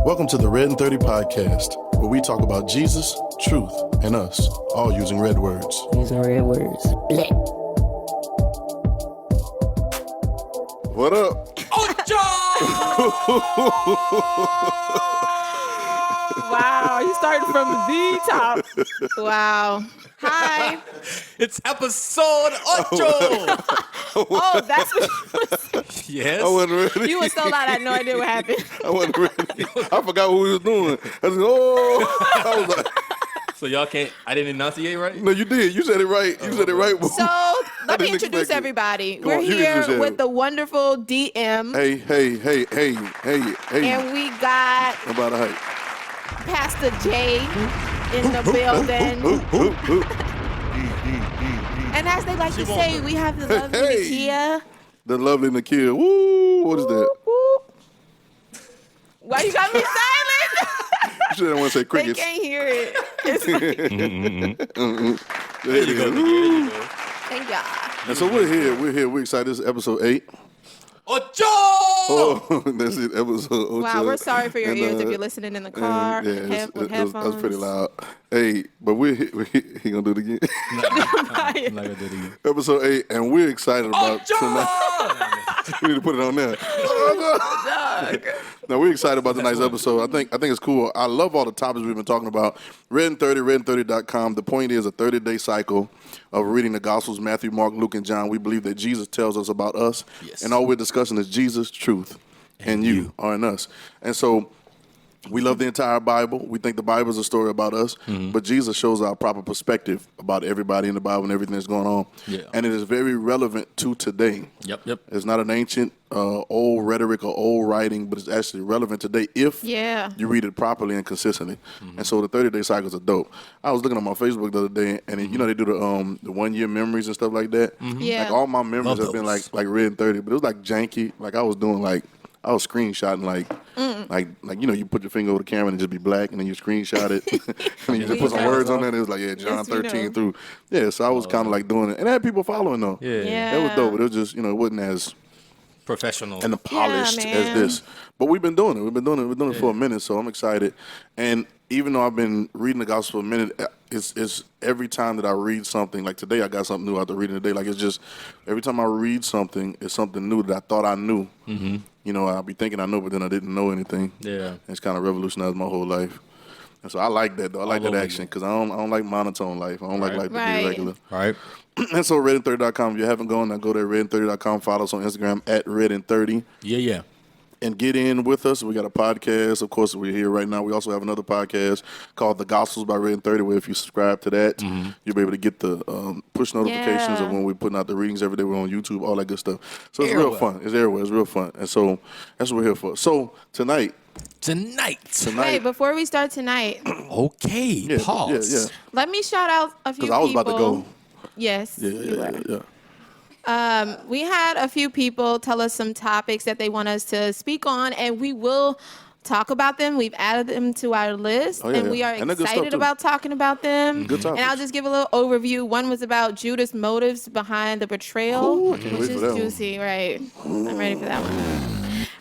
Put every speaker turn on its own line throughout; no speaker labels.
Welcome to the RedIn30 podcast, where we talk about Jesus, truth, and us, all using red words.
Using red words. Blech.
What up?
Wow, you started from the top. Wow. Hi.
It's episode 8.
Oh, that's what you were saying.
Yes.
I wasn't ready.
You were so loud, I had no idea what happened.
I wasn't ready. I forgot what we was doing. I was like, I was like,
So y'all can't, I didn't enunciate right?
no, you did. You said it right. You said it right.
So let me
didn't
introduce
expect it.
everybody.
Come
We're
on, you
here
introduce
with the wonderful DM.
Hey.
And we got
About a height.
Pastor J in the building. And as they like to say, we have the lovely Nakia.
The lovely Nakia. Woo! What is that?
Whoop, whoop. Why you got me silent?
You should have want to say
They
crickets.
can't hear it. It's like,
There you go.
There you go.
thank y'all.
And so we're here. We're excited. This is episode 8.
Ocho!
Oh, that's it. Episode 8.
Wow, we're sorry for your ears if you're listening in the car with headphones.
That's pretty loud. Hey, but he gonna do it again.
I'm not gonna do it again.
Episode 8, and we're excited about tonight. We need to put it on there. Now we're excited about tonight's episode. I think it's cool. I love all the topics we've been talking about. RedIn30, RedIn30.com. The point is a 30-day cycle of reading the Gospels, Matthew, Mark, Luke, and John. We believe that Jesus tells us about us, and all we're discussing is Jesus, truth, and you are in us. And so we love the entire Bible. We think the Bible is a story about us, but Jesus shows our proper perspective about everybody in the Bible and everything that's going on.
Yeah.
And it is very relevant to today.
Yep.
It's not an ancient, old rhetoric or old writing, but it's actually relevant today if you read it properly and consistently. And so the 30-day cycles are dope. I was looking on my Facebook the other day, and you know they do the 1 year memories and stuff like that.
Yeah.
Like all my memories
Love
have been
those.
like RedIn30, but it was like janky. Like I was doing I was screenshotting like you know you put your finger over the camera and it just be black and then you screenshot it and then you just put some words on there and it was like John
Yes, you
13
know.
through so I was kind of like doing it and I had people following though.
Yeah.
That was dope, but it was just it wasn't as
Professional.
and polished as
man.
this. But we've been doing it. We've been doing it for a minute, so I'm excited. And even though I've been reading the gospel for a minute, it's every time that I read something, like today I got something new after reading today. Like it's just every time I read something, it's something new that I thought I knew. You know, I'll be thinking I know, but then I didn't know anything.
Yeah.
And it's kind of revolutionized my whole life. And so I like that though. I like that
over
action because I don't like monotone life. I don't like life to
Right.
be regular.
Right.
And so RedIn30.com. If you haven't gone, now go to RedIn30.com. Follow us on Instagram at RedIn30.
Yeah.
And get in with us. We got a podcast. Of course, we're here right now. We also have another podcast called The Gospels by RedIn30, where if you subscribe to that, you'll be able to get the push notifications of when we're putting out the readings every day. We're on YouTube, all that good stuff. So it's real fun. It's everywhere. It's real fun. And so that's what we're here for. So tonight.
Wait, before we start tonight,
Okay. Pause.
let me shout out a few
Because
people.
I was about to go.
Yes. you were.
Yeah.
We had a few people tell us some topics that they want us to speak on, and we will talk about them. We've added them to our list, and we are
And they're good stuff,
excited
too.
about talking about them.
Good topics.
And I'll just give a little overview. One was about Judas' motives behind the betrayal,
Ooh, I can't
which
wait
is
for that one.
juicy, right? I'm ready for that one.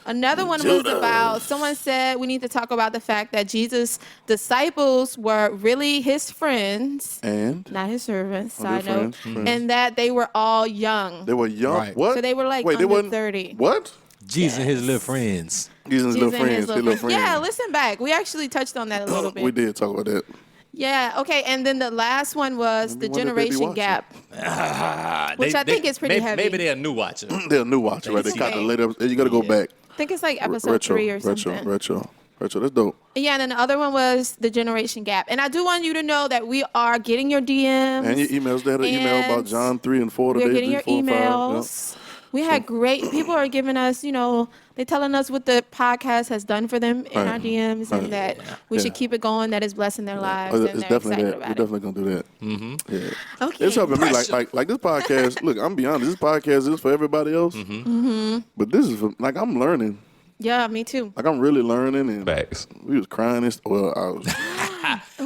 Another one was about, someone said we need to talk about the fact that Jesus' disciples were really his friends,
And
not his servants,
Oh,
side
they're
note,
friends.
and that they were all young.
they were young.
Right.
What?
So they were like
Wait, they
under
wasn't
30.
What?
Jesus and his little friends.
These are his little
Jesus and
friends.
his
His little friends.
Yeah, listen back. We actually touched on that a little bit.
We did talk about that.
Yeah, okay. And then the last one was the
wonder if they be
generation
watching.
gap. Which I think is pretty heavy.
Maybe they're a new watcher.
They're a new watcher, right? They caught the later. You got to go back.
I think it's like episode 3 or something.
Retro. That's dope.
Yeah, and then the other one was the generation gap. And I do want you to know that we are getting your DMs.
And your emails. They had an email about
And
John 3 and 4 today.
We're getting your
3, 4, 5.
emails. We had great people are giving us, they're telling us what the podcast has done for them in
Right.
our DMs and that we should keep it going, that is blessing their lives.
Oh,
And
it's
they're
definitely
excited
that. We're
about it.
definitely gonna do that. Mm-hmm. Yeah.
Okay.
It's helping me. Like this podcast. Look, I'm be honest. This podcast is for everybody else. Mm-hmm. But this is for, like I'm learning.
Yeah, me too.
Like I'm really learning. And
Facts.
we was crying. I was.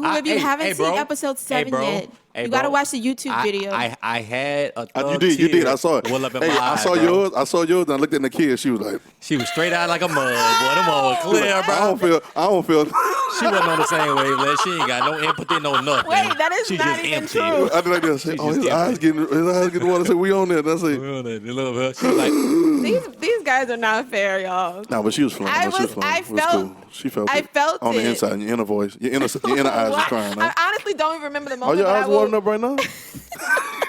If you haven't seen
bro.
episode 7 yet,
Hey,
you
bro.
got to watch the YouTube video.
I had a thug
You did. I saw it.
well up in
Hey,
my
I
eye,
saw
bro.
yours. I saw yours. And I looked at the kid. She was like,
She was straight out like a mug, boy. Them all was clear, bro.
I don't feel.
She wasn't on the same wavelength. She ain't got no empathy, no nothing.
Wait, that is
She's
not
just
even
empty.
true.
I did like this. I say,
She's
oh,
just
his eyes getting water. I said, we on there. That's it.
They love her. She was like,
These guys are not fair, y'all.
No, but she was flowing.
I
She was flowing.
I
It was
felt-
cool. She felt
I
it.
felt
on the
it.
inside, in your inner voice, your inner eyes is crying. Huh?
I honestly don't even remember the
Oh,
moment.
your
but
eyes
I will-
watering up right now?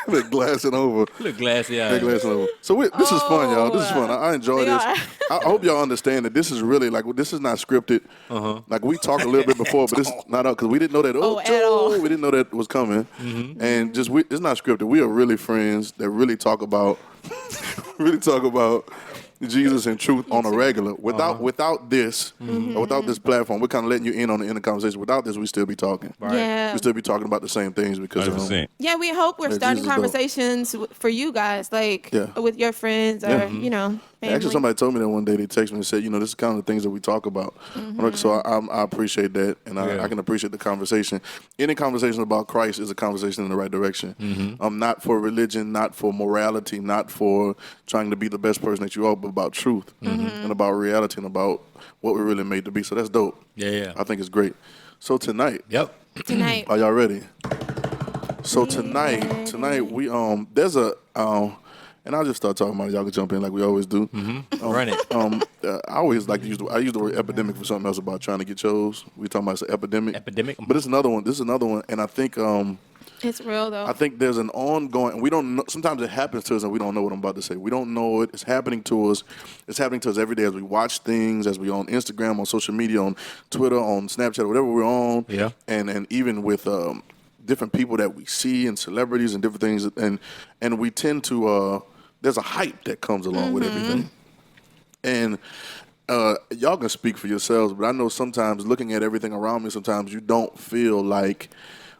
They're glassing over.
look glassy
They're
eyed.
glassing over. So this is fun, y'all. This is fun. I enjoy
They
this.
are.
I hope y'all understand that this is really this is not scripted. Like we talked a little bit before, but this is not out because we didn't know that.
Oh, at all.
We didn't know that was coming, and it's not scripted. We are really friends that really talk about Jesus and truth on a regular. Without this, or without this platform, we're kind of letting you in on the inner conversation. Without this, we still be talking.
Yeah.
We still be talking about the same things because
100%.
Yeah, we hope we're
Yeah,
starting
Jesus is dope.
conversations for you guys, like
Yeah.
with your friends or
Yeah.
family.
Actually, somebody told me that one day. They texted me and said, this is kind of the things that we talk about. So I appreciate that, and I can appreciate the conversation. Any conversation about Christ is a conversation in the right direction. Not for religion, not for morality, not for trying to be the best person that you are, but about truth and about reality and about what we're really made to be. So that's dope.
Yeah.
I think it's great. So tonight,
Yep.
Tonight.
are y'all ready? So tonight we there's a and I'll just start talking about it. Y'all can jump in like we always do.
Run it.
I always like to use the word epidemic for something else about trying to get chose. We talking about it's an epidemic.
Epidemic.
But it's another one. This is another one, and I think
It's real though.
I think there's an ongoing. We don't know. Sometimes it happens to us, and we don't know what I'm about to say. We don't know it. It's happening to us. It's happening to us every day as we watch things, as we on Instagram, on social media, on Twitter, on Snapchat, whatever we're on.
Yeah.
And even with different people that we see and celebrities and different things, and we tend to. There's a hype that comes along with everything, and y'all can speak for yourselves. But I know sometimes looking at everything around me, sometimes you don't feel like.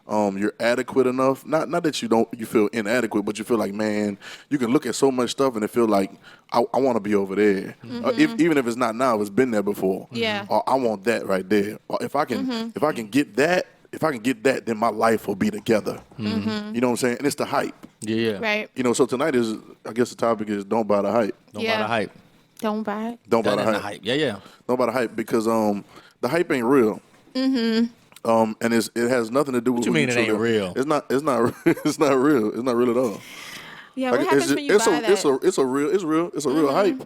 You're adequate enough. Not that you feel inadequate, but you feel like, man, you can look at so much stuff and it feel like I want to be over there. Even if it's not now, it's been there before.
Yeah.
Or I want that right there. Or if I can get that, then my life will be together. You know what I'm saying? And it's the hype.
Yeah.
right.
So tonight is, I guess the topic is don't buy the hype.
Don't buy the hype.
Don't buy it.
Don't buy
That
the
is
hype.
Yeah.
Don't buy the hype because the hype ain't real. And it has nothing to do with
What you
who
mean it
truly
ain't
are.
real?
It's not it's not real. It's not real at all.
Yeah,
Like,
what happens when you buy that?
It's a real hype,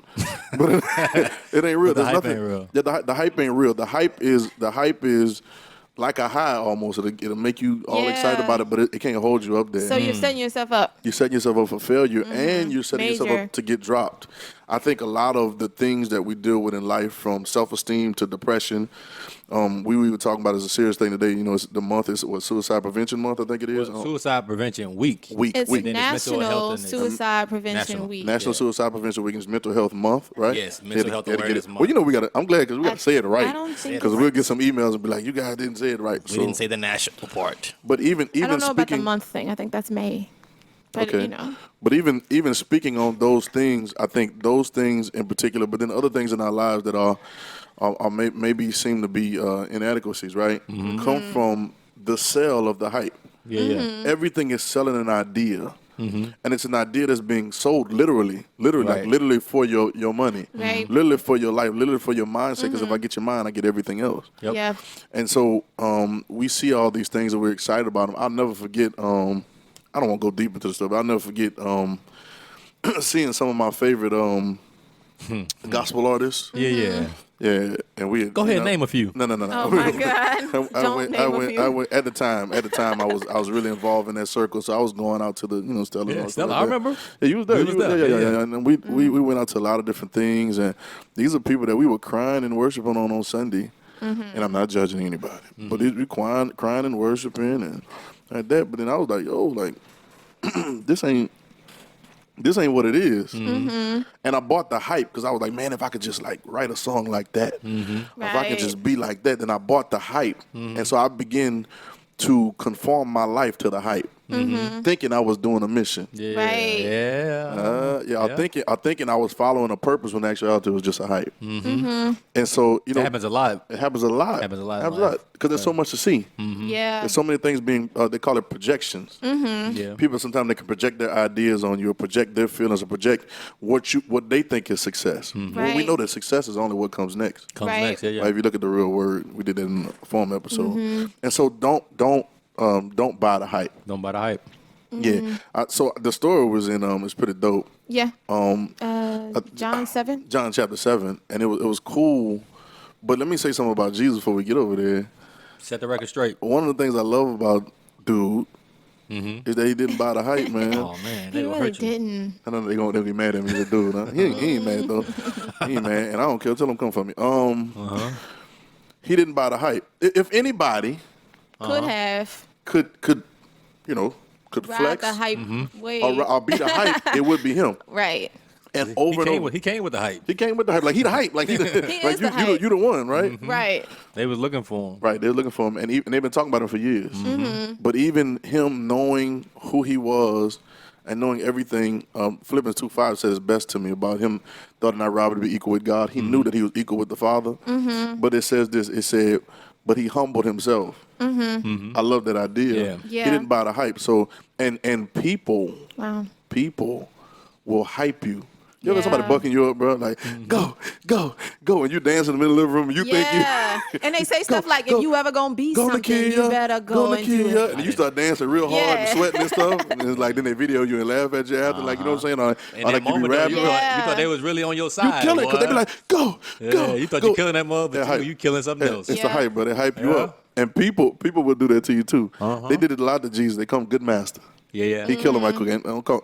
but it ain't real.
But the
There's
hype
nothing.
ain't real.
Yeah, the hype ain't real. The hype is like a high almost. It'll make you all excited
Yeah.
about it, but it can't hold you up there.
So you're setting yourself up.
You're setting yourself up for failure, and you're setting yourself
Major.
up to get dropped. I think a lot of the things that we deal with in life, from self-esteem to depression, we were talking about as a serious thing today. It's the month is Suicide Prevention Month. I think it is.
Suicide Prevention Week.
Week.
It's
Then it's mental health
National
and it's
Suicide Prevention
national.
Week.
National Suicide Prevention Week is Mental Health Month, right?
Yes, Mental Health
Had to get
Awareness
it.
Month.
Well, we got to. I'm glad because we got to say it right.
I don't think
Because
it's
we'll get some emails and be like, "You guys didn't say it right."
We didn't say the national part.
But even
I don't know about the
speaking,
month thing. I think that's May. But
okay. But even speaking on those things, I think those things in particular, but then other things in our lives that are maybe seem to be inadequacies, right? Come from the sale of the hype.
Yeah.
Everything is selling an idea. And it's an idea that's being sold literally, like
Right.
literally for your money,
Right.
literally for your life, literally for your mindset. Because if I get your mind, I get everything else.
Yep.
Yeah.
And so we see all these things and we're excited about them. I'll never forget. I don't want to go deep into the stuff, but I'll never forget seeing some of my favorite gospel artists.
Yeah.
Yeah, and we
Go ahead, name a few.
No.
Oh my God. Don't name a few.
At the time. I was really involved in that circle, so I was going out to the Stella.
Yeah,
and stuff
Stella,
like
I
that.
remember.
Yeah, you was there.
You was there, yeah.
And we went out to a lot of different things, and these are people that we were crying and worshiping on Sunday. And I'm not judging anybody, but we crying and worshiping and like that. But then I was like, yo, like this ain't what it is. And I bought the hype because I was like, man, if I could just like write a song like that, if I could
Right.
just be like that, then I bought the hype. And so I began to conform my life to the hype. thinking I was doing a mission.
Yeah.
Right.
Yeah.
I'm thinking I was following a purpose when actuality it was just a hype. And so,
That happens a lot.
it happens a lot.
Happens a lot in life.
Because there's so much to see.
Yeah.
There's so many things being, they call it projections.
Yeah.
People sometimes they can project their ideas on you or project their feelings or project what they think is success. Well, we
Right.
know that success is only what comes next.
Comes
Right.
next. Yeah.
Like, if you look at the real word, we did that in the form episode. And so don't buy the hype.
Don't buy the hype.
Yeah. So the story was in it's pretty dope.
Yeah. John 7.
John chapter 7, and it was cool. But let me say something about Jesus before we get over there.
Set the record straight.
One of the things I love about dude is that he didn't buy the hype, man.
Oh man, they
He
gonna
really
hurt you.
didn't.
I know they'll be mad at me. He's a dude. Huh? He ain't mad though. He ain't mad, and I don't care. Tell him come for me. He didn't buy the hype. If anybody
Could have
could could
ride
flex
the hype wave.
or be the hype, it would be him.
Right.
And over and over,
He came with the hype.
he came with the hype. Like he the hype. Like he
is
like
the hype.
you the one, right?
Right.
They was looking for him.
Right, they're looking for him, and they've been talking about him for years. But even him knowing who he was and knowing everything, Philippians 2:5 says best to me about him, thought it not robbery to be equal with God. He knew that he was equal with the Father. But it says this, it said, but he humbled himself. I love that idea.
Yeah.
He didn't buy the hype. So, and people will hype you. You ever somebody
Yeah.
bucking you up, bro? Like, go, and you dance in the middle of the living room, and you think you...
Yeah. And they say stuff like,
go,
if you ever gonna be
Go,
something,
Nakia.
you better go and do
Nakia.
it.
And you start dancing real hard and
Yeah.
sweating and stuff. And it's like, then they video you and laugh at you after, like, you know what I'm saying? Or
In
like
that
you be
moment, though,
rapping.
you
Yeah.
thought they was really on your
You
side.
kill it, because they be
boy.
like, go.
You thought
go.
you killing that mother,
That
but
hype.
you killing something else.
It's the
Yeah.
hype, bro. They hype you
Yeah.
up. And people will do that to you, too. They did it a lot to Jesus. They call him good master.
Yeah.
He killed him right quick.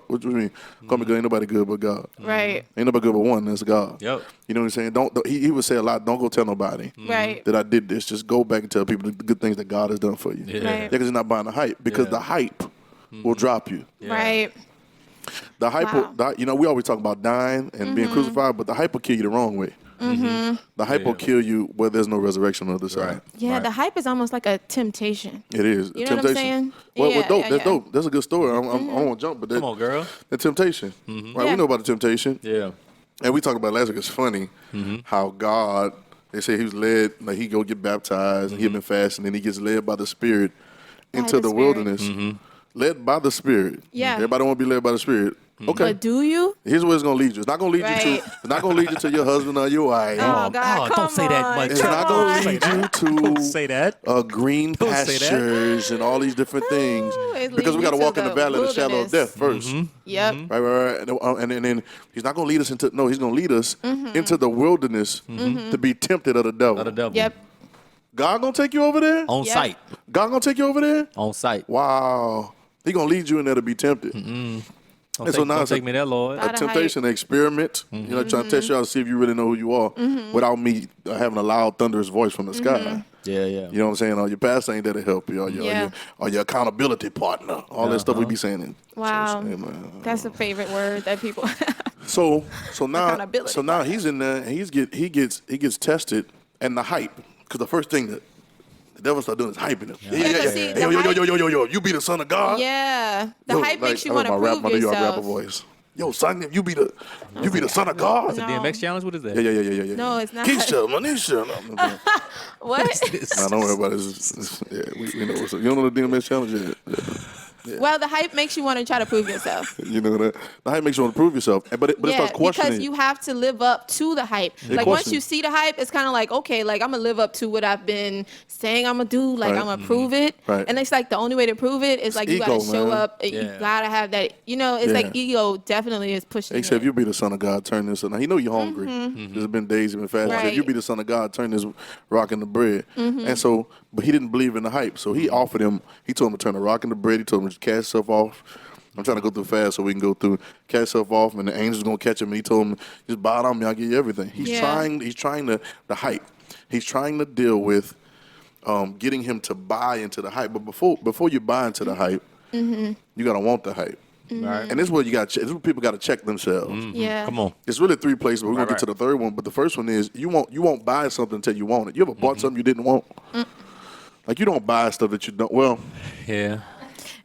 What do you mean? Call me good. Ain't nobody good but God.
Right.
Ain't nobody good but one. That's God.
Yep.
You know what I'm saying? Don't he would say a lot. Don't go tell nobody
Right.
that I did this. Just go back and tell people the good things that God has done for you.
Yeah.
Right.
Because you're not buying the hype. Because the hype will drop you.
Yeah.
Right.
The hype,
Wow.
we always talk about dying and being crucified, but the hype will kill you the wrong way. The hype will kill you where there's no resurrection on the other side.
Right.
Yeah,
Right.
the hype is almost like a temptation.
It is.
You know what I'm saying?
Well,
Yeah,
dope.
yeah,
That's
yeah.
dope. That's a good story. I don't want to jump, but
Come on, girl.
the temptation. Right?
Yeah.
We know about the temptation.
Yeah.
And we talked about it last week. It's funny how God, they say he was led, like he go get baptized, and he had been fasting, and he gets led by the Spirit into
the
the
Spirit.
wilderness. Led by the Spirit.
Yeah.
Everybody want to be led by the Spirit. Okay.
But do you?
Here's where it's gonna lead you. It's not gonna lead you to.
Right.
It's not gonna lead you to your husband or your wife.
Oh, God, come
don't say that
on.
much.
It's
Come
not gonna
on.
lead you to
Don't say that.
green
Don't say that.
pastures and all these different things.
It
Because we
leads
got to
you
walk
to
in the
the
valley of the shadow of
wilderness.
death first.
Yep.
Right. And then he's not gonna lead us into. No, he's gonna lead us into the wilderness to be tempted of the devil.
Not a devil.
Yep.
God gonna take you over there.
On
Yeah.
site.
God gonna take you over there.
On site.
Wow. He gonna lead you in there to be tempted.
Don't
And
take,
so now
don't
it's a-
take me there, Lord.
God.
A temptation, an experiment. You know, trying to test you out to see if you really know who you are without me having a loud, thunderous voice from the sky.
Yeah.
You know what I'm saying? Or your pastor ain't there to help you, or your accountability partner. All that stuff we be saying in
Wow.
church. Amen.
That's a favorite word that people
So now
Accountability
he's in there and he gets tested, and the hype, because the first thing that the devil start doing is hyping him.
but see, the
Yo, you be the son of God.
Yeah. The
Yo,
hype
like,
makes you
I
want to
love
prove
my New York rapper
yourself.
voice. Yo, son, you be the son of God.
No.
DMX challenge? What is that?
Yeah.
No, it's not.
Keisha, Manisha. No,
What?
don't worry about it. Yeah, we know what's up. You don't know the DMX challenge yet?
Well, the hype makes you want to try to prove yourself.
You know that. The hype makes you want to prove yourself, but it starts questioning.
because you have to live up to the hype.
They
Like once
question
you see the hype, it's kind of like, okay, like I'm gonna live up to what I've been saying I'm gonna do. Like
Right.
I'm gonna prove it.
Right.
And it's like the only way to prove it is like you
ego,
gotta show
man.
up. You
Yeah.
gotta have that. You know, it's
Yeah.
like ego definitely is pushing.
He said, if
it.
you be the son of God, turn this. Now, he know you're hungry. There's been days you've been fasting. He said, if you
Right.
be the son of God, turn this rock into bread. And so, but he didn't believe in the hype. So he offered him, he told him to turn the rock into bread. He told him to cast himself off. I'm trying to go through fast so we can go through, cast himself off, and the angel's going to catch him. And he told him, just bow down me, I'll give you everything. He's
Yeah.
trying to, the hype. He's trying to deal with getting him to buy into the hype. But before you buy into the hype, you got to want the hype.
Right.
And this is what this is what people got to check themselves.
Yeah.
Come on.
It's really three places, but we're gonna
Right,
get to the third one. But the first one is you won't buy something until you want it. You ever bought something you didn't want? Like you don't buy stuff that you don't. Well,
Yeah.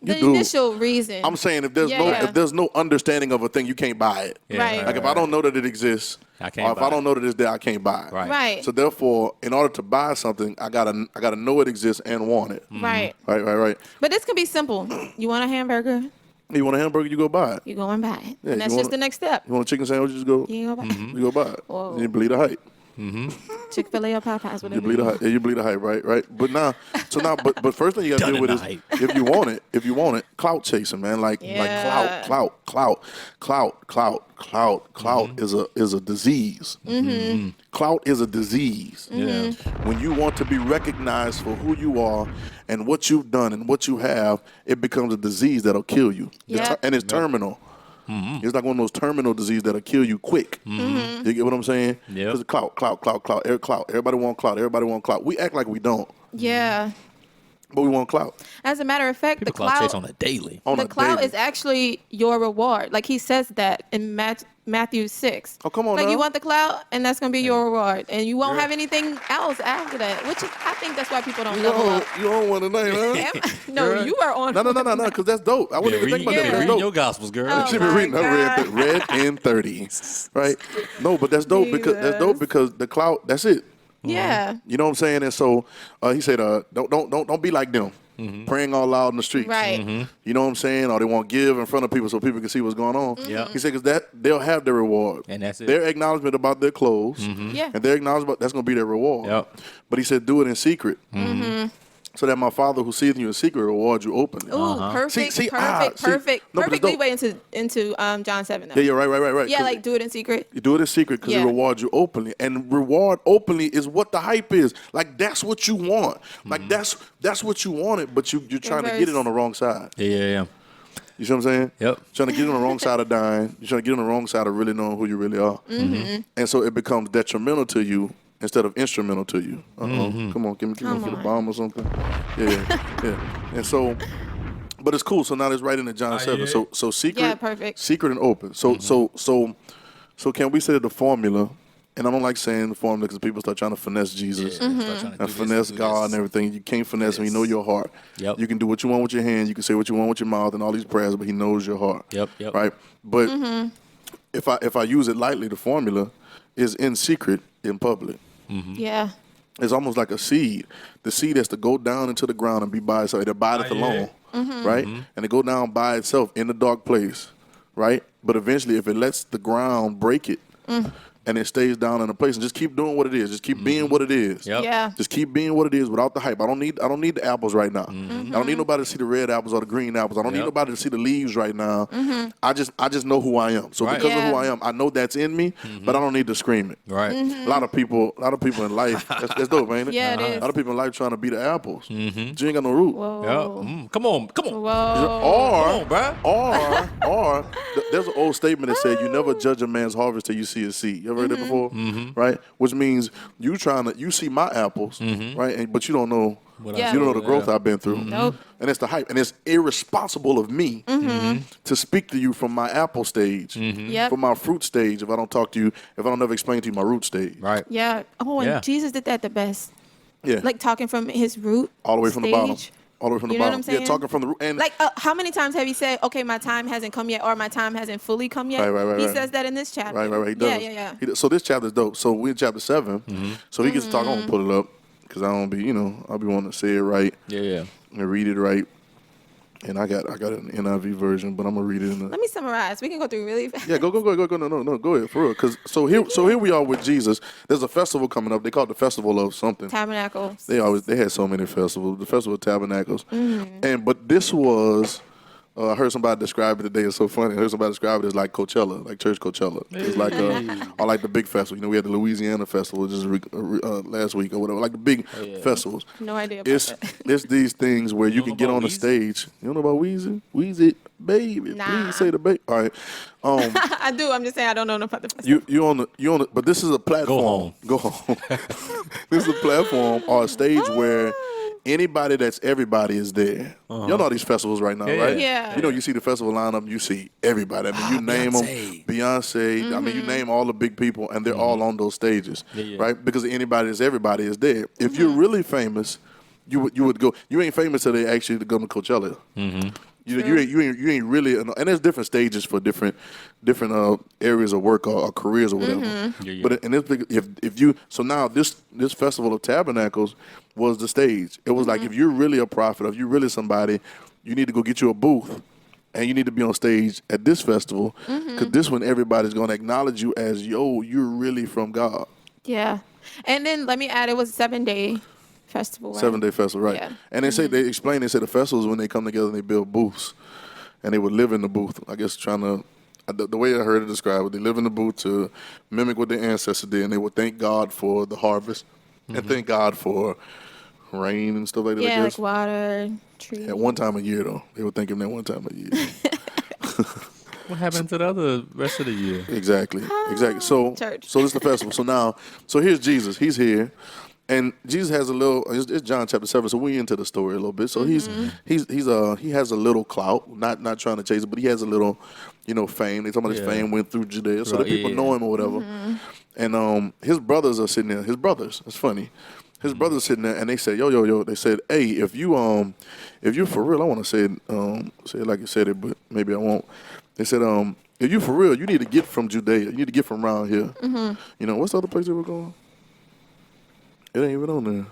The
do.
initial reason.
I'm saying if there's no understanding of a thing, you can't buy it.
Yeah,
Right.
Like if I don't know that it exists,
I can't
or if
buy
I don't
it.
know that it's there, I can't buy it.
Right.
So therefore, in order to buy something, I gotta know it exists and want it.
Right.
Right.
But this can be simple. You want a hamburger?
You want a hamburger, you go buy it.
You go and buy it.
Yeah,
And
you
that's
want
just the next step.
You want a chicken sandwich, you just go.
You go buy it.
You go buy it.
Whoa.
You believe the hype.
Chick-fil-A or Popeyes, whatever.
You believe the hype. Yeah, you believe the hype, right? But but first thing you gotta
Done
deal with
in
is
the hype.
if you want it, clout chasing, man. Like
Yeah.
clout is a disease. Clout is a disease.
Yeah.
When you want to be recognized for who you are and what you've done and what you have, it becomes a disease that'll kill you.
Yep.
And it's terminal. It's like one of those terminal diseases that'll kill you quick. You get what I'm saying?
Yep.
Because clout. Everybody want clout. We act like we don't,
Yeah.
but we want clout.
As a matter of fact,
People
the
clout
clout
chase on a daily.
On
the
a
clout
daily.
is actually your reward. Like he says that in Matthew 6.
Oh, come on
Like
now.
you want the clout, and that's going to be your reward. And you won't have anything else after that, which is, I think that's why people don't level up.
You on one tonight, huh?
No,
Girl.
you are on.
No, because that's dope. I wouldn't even think about that. But that's
Read
dope.
your gospels, girl.
Oh.
She been reading
my
her
God.
RedIn30, right? No, but that's dope because the clout. That's it.
Yeah.
You know what I'm saying? And so he said, don't be like them, praying all loud in the streets.
Right.
You know what I'm saying? Or they won't give in front of people so people can see what's going on.
Yeah.
He said because they'll have their reward.
And that's it.
Their acknowledgement about their clothes.
Yeah.
And their acknowledgement that's going to be their reward.
Yep.
But he said do it in secret. So that my Father who seeth you in secret reward you openly.
Ooh, perfect,
See,
perfect,
see,
perfect,
no, but it's
perfect
dope.
leeway into John 7 though.
Yeah, right.
Yeah,
'Cause
like do it in secret.
you do it in secret because
Yeah.
it rewards you openly. And reward openly is what the hype is. Like that's what you want. Like that's what you wanted, but you're trying to get it
Reverse.
on the wrong side.
Yeah.
You see what I'm saying?
Yep.
Trying to get it on the wrong side of dying. You're trying to get on the wrong side of really knowing who you really are. And so it becomes detrimental to you instead of instrumental to you. Come on, give me a bomb or something. Yeah. And so, but it's cool. So now it's right into John 7.
yeah.
So secret,
Yeah, perfect.
secret and open. So can we say that the formula? And I don't like saying the formula because people start trying to finesse Jesus and finesse God and everything. You can't finesse him. He know your heart.
Yep.
You can do what you want with your hand. You can say what you want with your mouth and all these prayers, but he knows your heart.
Yep.
Right? But if I use it lightly, the formula is in secret, in public.
Yeah.
It's almost like a seed. The seed has to go down into the ground and be by itself. It abideth alone, right? And it go down by itself in the dark place, right? But eventually, if it lets the ground break it, and it stays down in a place, and just keep doing what it is. Just keep being what it is.
Yep.
Yeah.
Just keep being what it is without the hype. I don't need the apples right now. I don't need nobody to see the red apples or the green apples. I don't need
Yep.
nobody to see the leaves right now. I just know who I am. So
Right.
because of who
Yeah.
I am, I know that's in me, but I don't need to scream it.
Right.
A lot of people in life, that's dope, ain't it?
Yeah, it is.
A lot of people in life trying to be the apples. You ain't got no root.
Whoa.
Yep. Come on.
Whoa.
Come on, bruh.
Or there's an old statement that said you never judge a man's harvest till you see his seed. You ever heard that before? Right? Which means you see my apples, right? But you don't know
Yeah.
you don't know the growth I've been through.
Nope.
And it's the hype. And it's irresponsible of me to speak to you from my apple stage,
Yep.
from my fruit stage, if I don't talk to you, if I don't ever explain to you my root stage.
Right.
Yeah. Oh, and
Yeah.
Jesus did that the best.
Yeah.
Like talking from his root.
all the way from the bottom.
stage.
All the way from the
You know what
bottom.
I'm saying?
Yeah, talking from the root. And
Like, how many times have you said, okay, my time hasn't come yet, or my time hasn't fully come yet?
Right.
He says that in this chapter.
Right. He does.
Yeah.
He does. So this chapter is dope. So we're in chapter 7. So he gets to talk. I'm gonna pull it up because I don't be, I'll be wanting to say it right
Yeah.
and read it right. And I got an NIV version, but I'm gonna read it in the.
Let me summarize. We can go through really fast.
Yeah, go. No, go ahead for real. Cause so here we are with Jesus. There's a festival coming up. They call it the Festival of something.
Tabernacles.
They had so many festivals. The Festival of Tabernacles, but this was. I heard somebody describe it today. It's so funny. I heard somebody describe it as like Coachella, like church Coachella. It's like or like the big festival. We had the Louisiana festival just last week or whatever. Like the big festivals.
No idea about
It's
that.
it's these things where you
You
can
don't
get
know
on the
about
stage. You don't know about Weezy? Weezy, baby,
Nah.
please say the baby. All right.
I do. I'm just saying I don't know enough about the festival.
You on the but this is a platform. Go home. This is a platform or a stage where anybody that's everybody is there. Y'all know all these festivals right now, right?
Yeah.
You see the festival lineup, you see everybody. I mean, you name them, Beyonce. I mean, you name all the big people, and they're all on those stages,
Yeah.
right? Because anybody that's everybody is there. If you're really famous, you would go. You ain't famous till they actually come to Coachella. Mm-hmm. You ain't really, and there's different stages for different areas of work or careers or whatever.
Mm-hmm.
But in this, so now this Festival of Tabernacles was the stage. It was like, if you're really a prophet, if you're really somebody, you need to go get you a booth. And you need to be on stage at this festival, because this one everybody's going to acknowledge you as, yo, you're really from God.
Yeah. And then let me add, it was a 7-day festival. Right?
7-day festival, right.
Yeah.
And they say, they said the festival is when they come together and they build booths. And they would live in the booth, I guess trying to, the way I heard it described, they live in the booth to mimic what their ancestors did. And they would thank God for the harvest and thank God for rain and stuff like that.
Yeah,
I guess.
like water, trees.
At one time a year, though. They would thank him that one time a year.
What happened to the rest of the year?
Exactly. So
Church.
so this is the festival. So here's Jesus. He's here. And Jesus has a little. It's John chapter 7, so we into the story a little bit. So he has a little clout, not trying to chase it, but he has a little, fame. They talking about his fame went through Judea, so the people know him or whatever. And his brothers are sitting there. His brothers. It's funny. His brothers sitting there, and they said, yo. They said, hey, if you for real, I want to say it like you said it, but maybe I won't. They said, if you for real, you need to get from Judea. You need to get from around here. What's the other place they were going? It ain't even on there.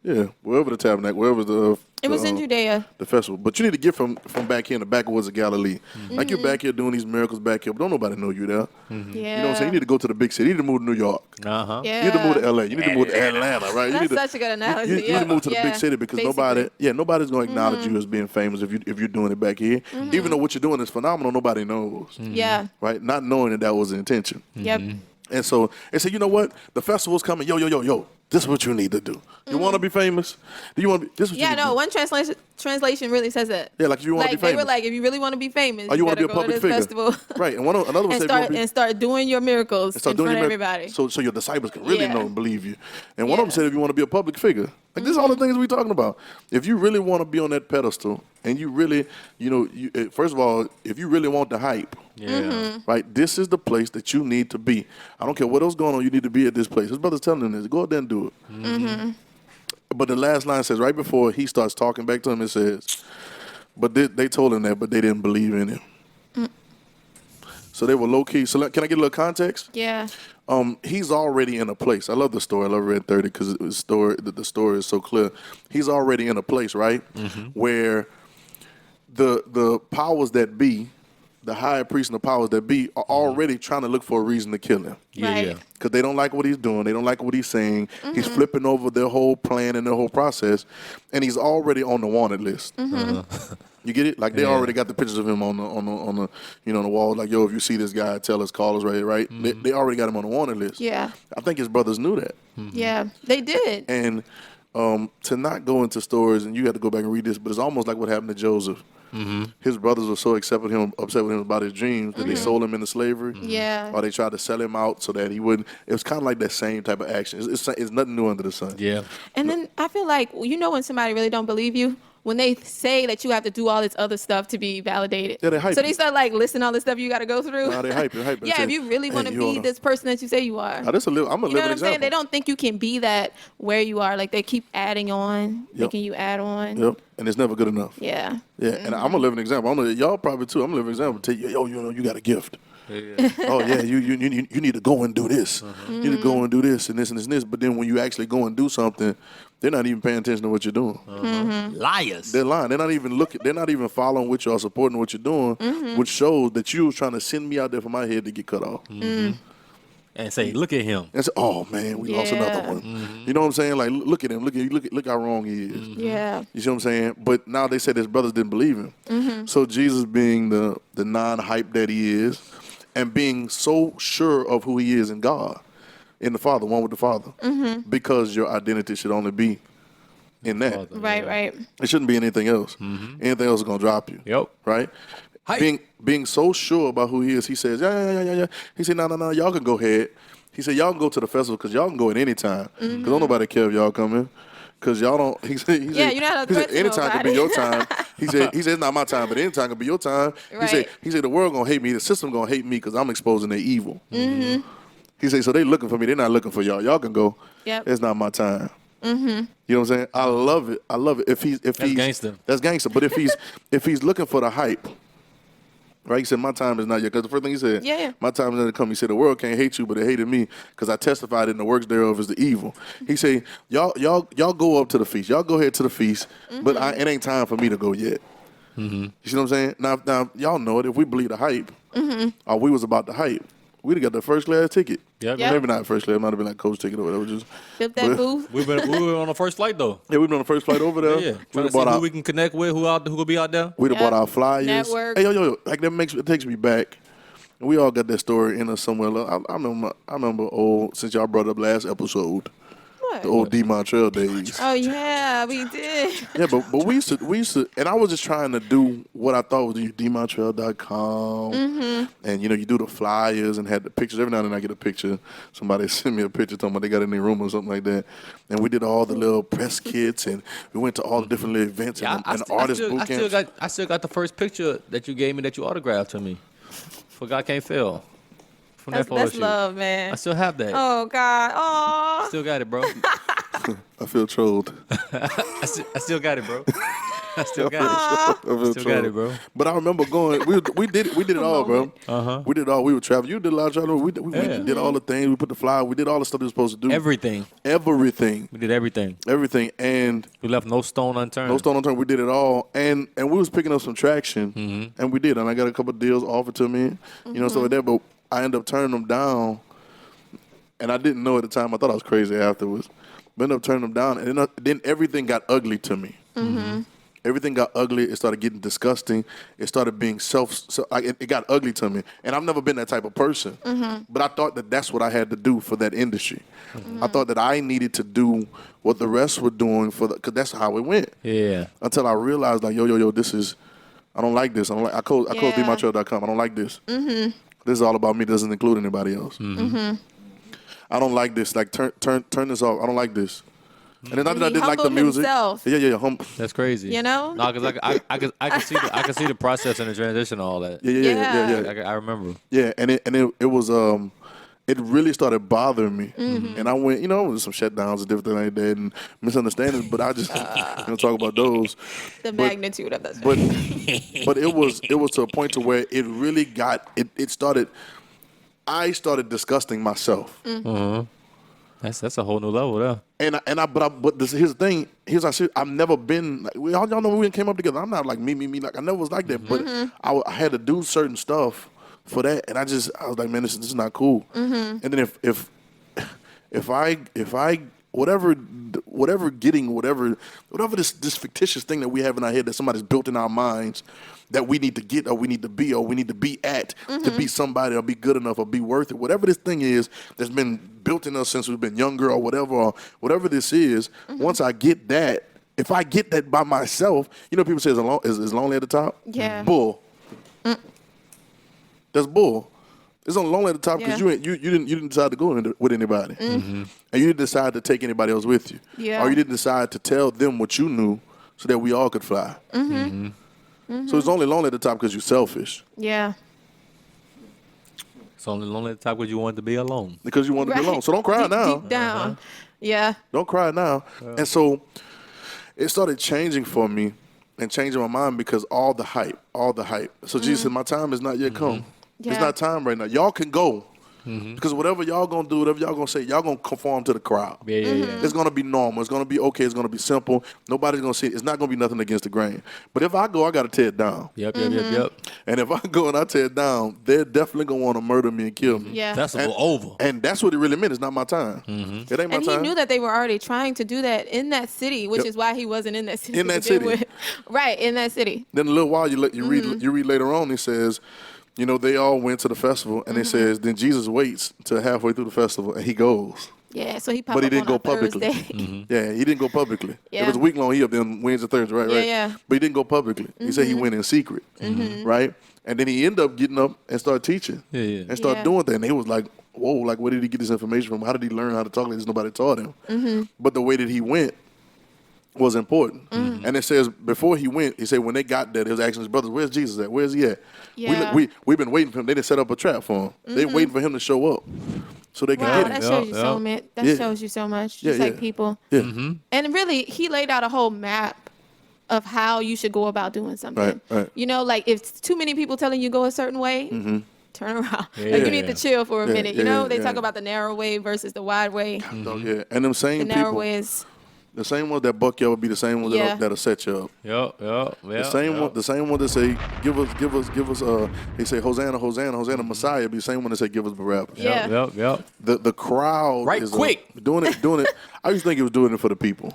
Yeah, wherever the tabernacle, wherever the.
It was in Judea.
The festival. But you need to get from back here in the backwoods of Galilee. Like you're back here doing these miracles back here, but don't nobody know you there.
Yeah.
You know what I'm saying? You need to go to the big city. You need to move to New York.
Uh-huh.
Yeah.
You need to move to LA. You need to move to Atlanta, right?
That's such a good analogy.
You need to move to the
Yeah.
big city because
Basically.
nobody's gonna acknowledge you as being famous if you're doing it back here. Even though what you're doing is phenomenal, nobody knows.
Yeah.
Right? Not knowing that was the intention.
Yep.
And so they said, you know what? The festival's coming. Yo. This is what you need to do. You want to be famous? Do you want to be? This is what you need to do.
One translation really says it.
Yeah, like if you want to be
They
famous.
were like, if you really want to be famous,
Or you want to
better
be a
go to
public
this
figure.
festival.
Right. And another one said,
and start doing your miracles in front of everybody.
So your disciples can really
Yeah.
know and believe you. And one of them said, if you want to be a public figure, like this is all the things we're talking about. If you really want to be on that pedestal, and you really, first of all, if you really want the hype, right, this is the place that you need to be. I don't care what else going on, you need to be at this place. His brother's telling him this. Go out there and do it. But the last line says, right before he starts talking back to him, it says, but they told him that, but they didn't believe in him. So they were low key. So can I get a little context?
Yeah.
He's already in a place. I love the story. I love RedIn30 because the story is so clear. He's already in a place, right, where the powers that be, the high priest and the powers that be, are already trying to look for a reason to kill him.
Right.
Because they don't like what he's doing. They don't like what he's saying. He's flipping over their whole plan and their whole process, and he's already on the wanted list. You get it? Like they already got the pictures of him on the on the wall. Like, yo, if you see this guy, tell us, call us, right? They already got him on the wanted list.
Yeah.
I think his brothers knew that.
Yeah. They did.
And to not go into stories, and you got to go back and read this, but it's almost like what happened to Joseph. His brothers were so upset with him about his dreams that they sold him into slavery.
Yeah.
Or they tried to sell him out so that he wouldn't. It was kind of like that same type of action. It's nothing new under the sun.
Yeah.
And then I feel like, when somebody really don't believe you, when they say that you have to do all this other stuff to be validated.
Yeah, they hype
so they
you.
start like listing all the stuff you got to go through.
Nah, they hype it.
Yeah, if you really want to be this person that you say you are.
I'm a living
You know what I'm
example.
saying? They don't think you can be that where you are. Like they keep adding on, making you add on.
Yep, and it's never good enough.
Yeah.
Yeah, and I'm a living example. I know y'all probably too. I'm a living example. Tell you, you got a gift. Oh yeah, you need to go and do this. You need to go and do this and this and this and this. But then when you actually go and do something, they're not even paying attention to what you're doing.
Liars.
They're lying. They're not even looking. They're not even following what y'all supporting what you're doing, which shows that you was trying to send me out there for my head to get cut off.
And say, look at him.
And say, oh man, we lost another one. You know what I'm saying? Like, look at him. Look how wrong he is.
Yeah.
You see what I'm saying? But now they said his brothers didn't believe him. So Jesus, being the non-hype that he is, and being so sure of who he is in God, in the Father, one with the Father, because your identity should only be in that.
Right.
It shouldn't be anything else. Anything else is gonna drop you.
Yep.
Right?
Hype.
Being so sure about who he is, he says, yeah. He said, no, y'all can go ahead. He said, y'all can go to the festival because y'all can go at any time. Because don't nobody care if y'all come in. Because y'all don't. He said,
you're not a
he said,
threat to
anytime can be
nobody.
your time. He said, it's not my time, but anytime can be your time.
Right.
He said, the world gonna hate me. The system gonna hate me because I'm exposing their evil. He said, so they looking for me. They're not looking for y'all. Y'all can go.
Yep.
It's not my time. You know what I'm saying? I love it. If he's
gangster.
That's gangster. But if he's looking for the hype, right? He said, "My time is not yet." Because the first thing he said,
Yeah.
"My time is not to come." He said, "The world can't hate you, but it hated me because I testified in the works thereof is the evil." He said, "Y'all go up to the feast. Y'all go ahead to the feast, but it ain't time for me to go yet." You see what I'm saying? Now y'all know it. If we believe the hype, or we was about the hype, we'd have got the first class ticket.
Yep.
Yep.
Maybe not first class. It might have been like coach ticket or whatever. Just
Flip that
but-
booth.
We were on the first flight though.
Yeah, we've been on the first flight over there.
Yeah.
We'd
Trying
have
to see
bought
who
our,
we can connect with, who will be out there.
we'd have
Yep.
bought our flyers.
Network.
Hey, yo, like it takes me back. And we all got that story in us somewhere. I remember since y'all brought up last episode,
What?
the old D Montreal days.
Oh yeah, we did.
Yeah, but we used to, and I was just trying to do what I thought was dmontreal.com, and you do the flyers and had the pictures. Every now and then I get a picture. Somebody sent me a picture talking about they got it in their room or something like that. And we did all the little press kits, and we went to all the different little events and artist boot camps.
I still got the first picture that you gave me that you autographed to me. For God Can't Fail. From that photo
That's
shoot.
love, man.
I still have that.
Oh God. Oh.
Still got it, bro.
I feel trolled.
I still got it, bro. I still got
I feel
Still got
trolled.
it, bro.
But I remember going. We did it all, bro.
Uh-huh.
We did it all. We were traveling. You did a lot of traveling. We did all the things. We put the flyer. We did all the stuff we were supposed to do.
it. Everything.
Everything.
We did everything.
And
We left no stone unturned.
no stone unturned. We did it all, and we was picking up some traction, and we did. And I got a couple of deals offered to me, stuff like that. But I ended up turning them down, and I didn't know at the time. I thought I was crazy afterwards. But I ended up turning them down, and then everything got ugly to me. Everything got ugly. It started getting disgusting. It started being it got ugly to me. And I've never been that type of person. But I thought that that's what I had to do for that industry. I thought that I needed to do what the rest were doing because that's how it went.
Yeah.
Until I realized, like, yo, this is, I don't like this. I closed dmontreal.com. I don't like this. This is all about me. It doesn't include anybody else. I don't like this. Like, turn this off. I don't like this. And it's not that I didn't like the music.
Himself.
Yeah.
That's crazy.
You know?
No, because I can see the process and the transition and all that.
Yeah.
I remember.
Yeah, and it was it really started bothering me, and I went, with some shutdowns and different things like that, and misunderstandings. But I just talk about those.
The magnitude of that.
But it was to a point to where it really got it started. I started disgusting myself.
That's a whole new level there.
Here's the thing. I've never been. Like, y'all know when we came up together. I'm not like me. Like I never was like that. But I had to do certain stuff for that, and I was like, man, this is not cool. And then if I whatever this fictitious thing that we have in our head that somebody's built in our minds that we need to get or we need to be or we need to be at to be somebody or be good enough or be worth it, whatever this thing is that's been built in us since we've been younger or whatever this is, once I get that, if I get that by myself, people say is lonely at the top?
Yeah.
Bull. That's bull. It's on lonely at the top because you didn't decide to go with anybody, and you didn't decide to take anybody else with you, or you didn't decide to tell them what you knew so that we all could fly. So it's only lonely at the top because you're selfish.
Yeah.
It's only lonely at the top because you wanted to be alone.
Because you want to be alone. So don't cry now.
Deep down. Yeah.
Don't cry now. And so it started changing for me and changing my mind because all the hype. So Jesus said, my time is not yet come.
Yeah.
It's not time right now. Y'all can go. Because whatever y'all gonna do, whatever y'all gonna say, y'all gonna conform to the crowd.
Yeah.
It's gonna be normal. It's gonna be okay. It's gonna be simple. Nobody's gonna see it. It's not gonna be nothing against the grain. But if I go, I gotta tear it down.
Yep.
And if I go and I tear it down, they're definitely gonna want to murder me and kill me.
Yeah.
Festival over.
And that's what it really meant. It's not my time. It ain't my
And
time.
he knew that they were already trying to do that in that city, which is why he wasn't in that city.
In that
to begin
city.
with. Right, in that city.
Then a little while you read later on. He says, they all went to the festival, and it says then Jesus waits till halfway through the festival, and he goes.
Yeah, so he popped
But he
up
didn't
on
go
a
publicly.
Thursday.
Yeah, he didn't go publicly.
Yeah.
It was a week long. He up there on Wednesday, Thursday, right?
Yeah.
But he didn't go publicly. He said he went in secret, right? And then he ended up getting up and started teaching, and started doing that. And he was like, "Whoa! Like, where did he get this information from? How did he learn how to talk like this? Nobody taught him." But the way that he went was important. And it says before he went, he said when they got there, he was asking his brothers, "Where's Jesus at? Where's he at?"
Yeah.
We've been waiting for him. They didn't set up a trap for him. They waiting for him to show up. so they can
Wow,
get
that
it.
shows you so
yeah.
much. That
Yeah.
shows you so much.
Yeah,
Just like
yeah.
people.
Yeah.
And really, he laid out a whole map of how you should go about doing something.
Right.
You know, like if too many people telling you go a certain way, turn around. Like you need to chill for a minute. You know, they talk about the narrow way versus the wide way.
So, yeah, and them
The
same
narrow
people,
way is
the same ones that buck you up will be the same ones
Yeah.
that'll set you up.
Yep.
The same one that say, give us. They say Hosanna, Hosanna, Hosanna, Messiah. Be the same one that say, give us Barabbas.
Yeah.
Yep.
The crowd
Right
is
quick.
doing it. I used to think it was doing it for the people,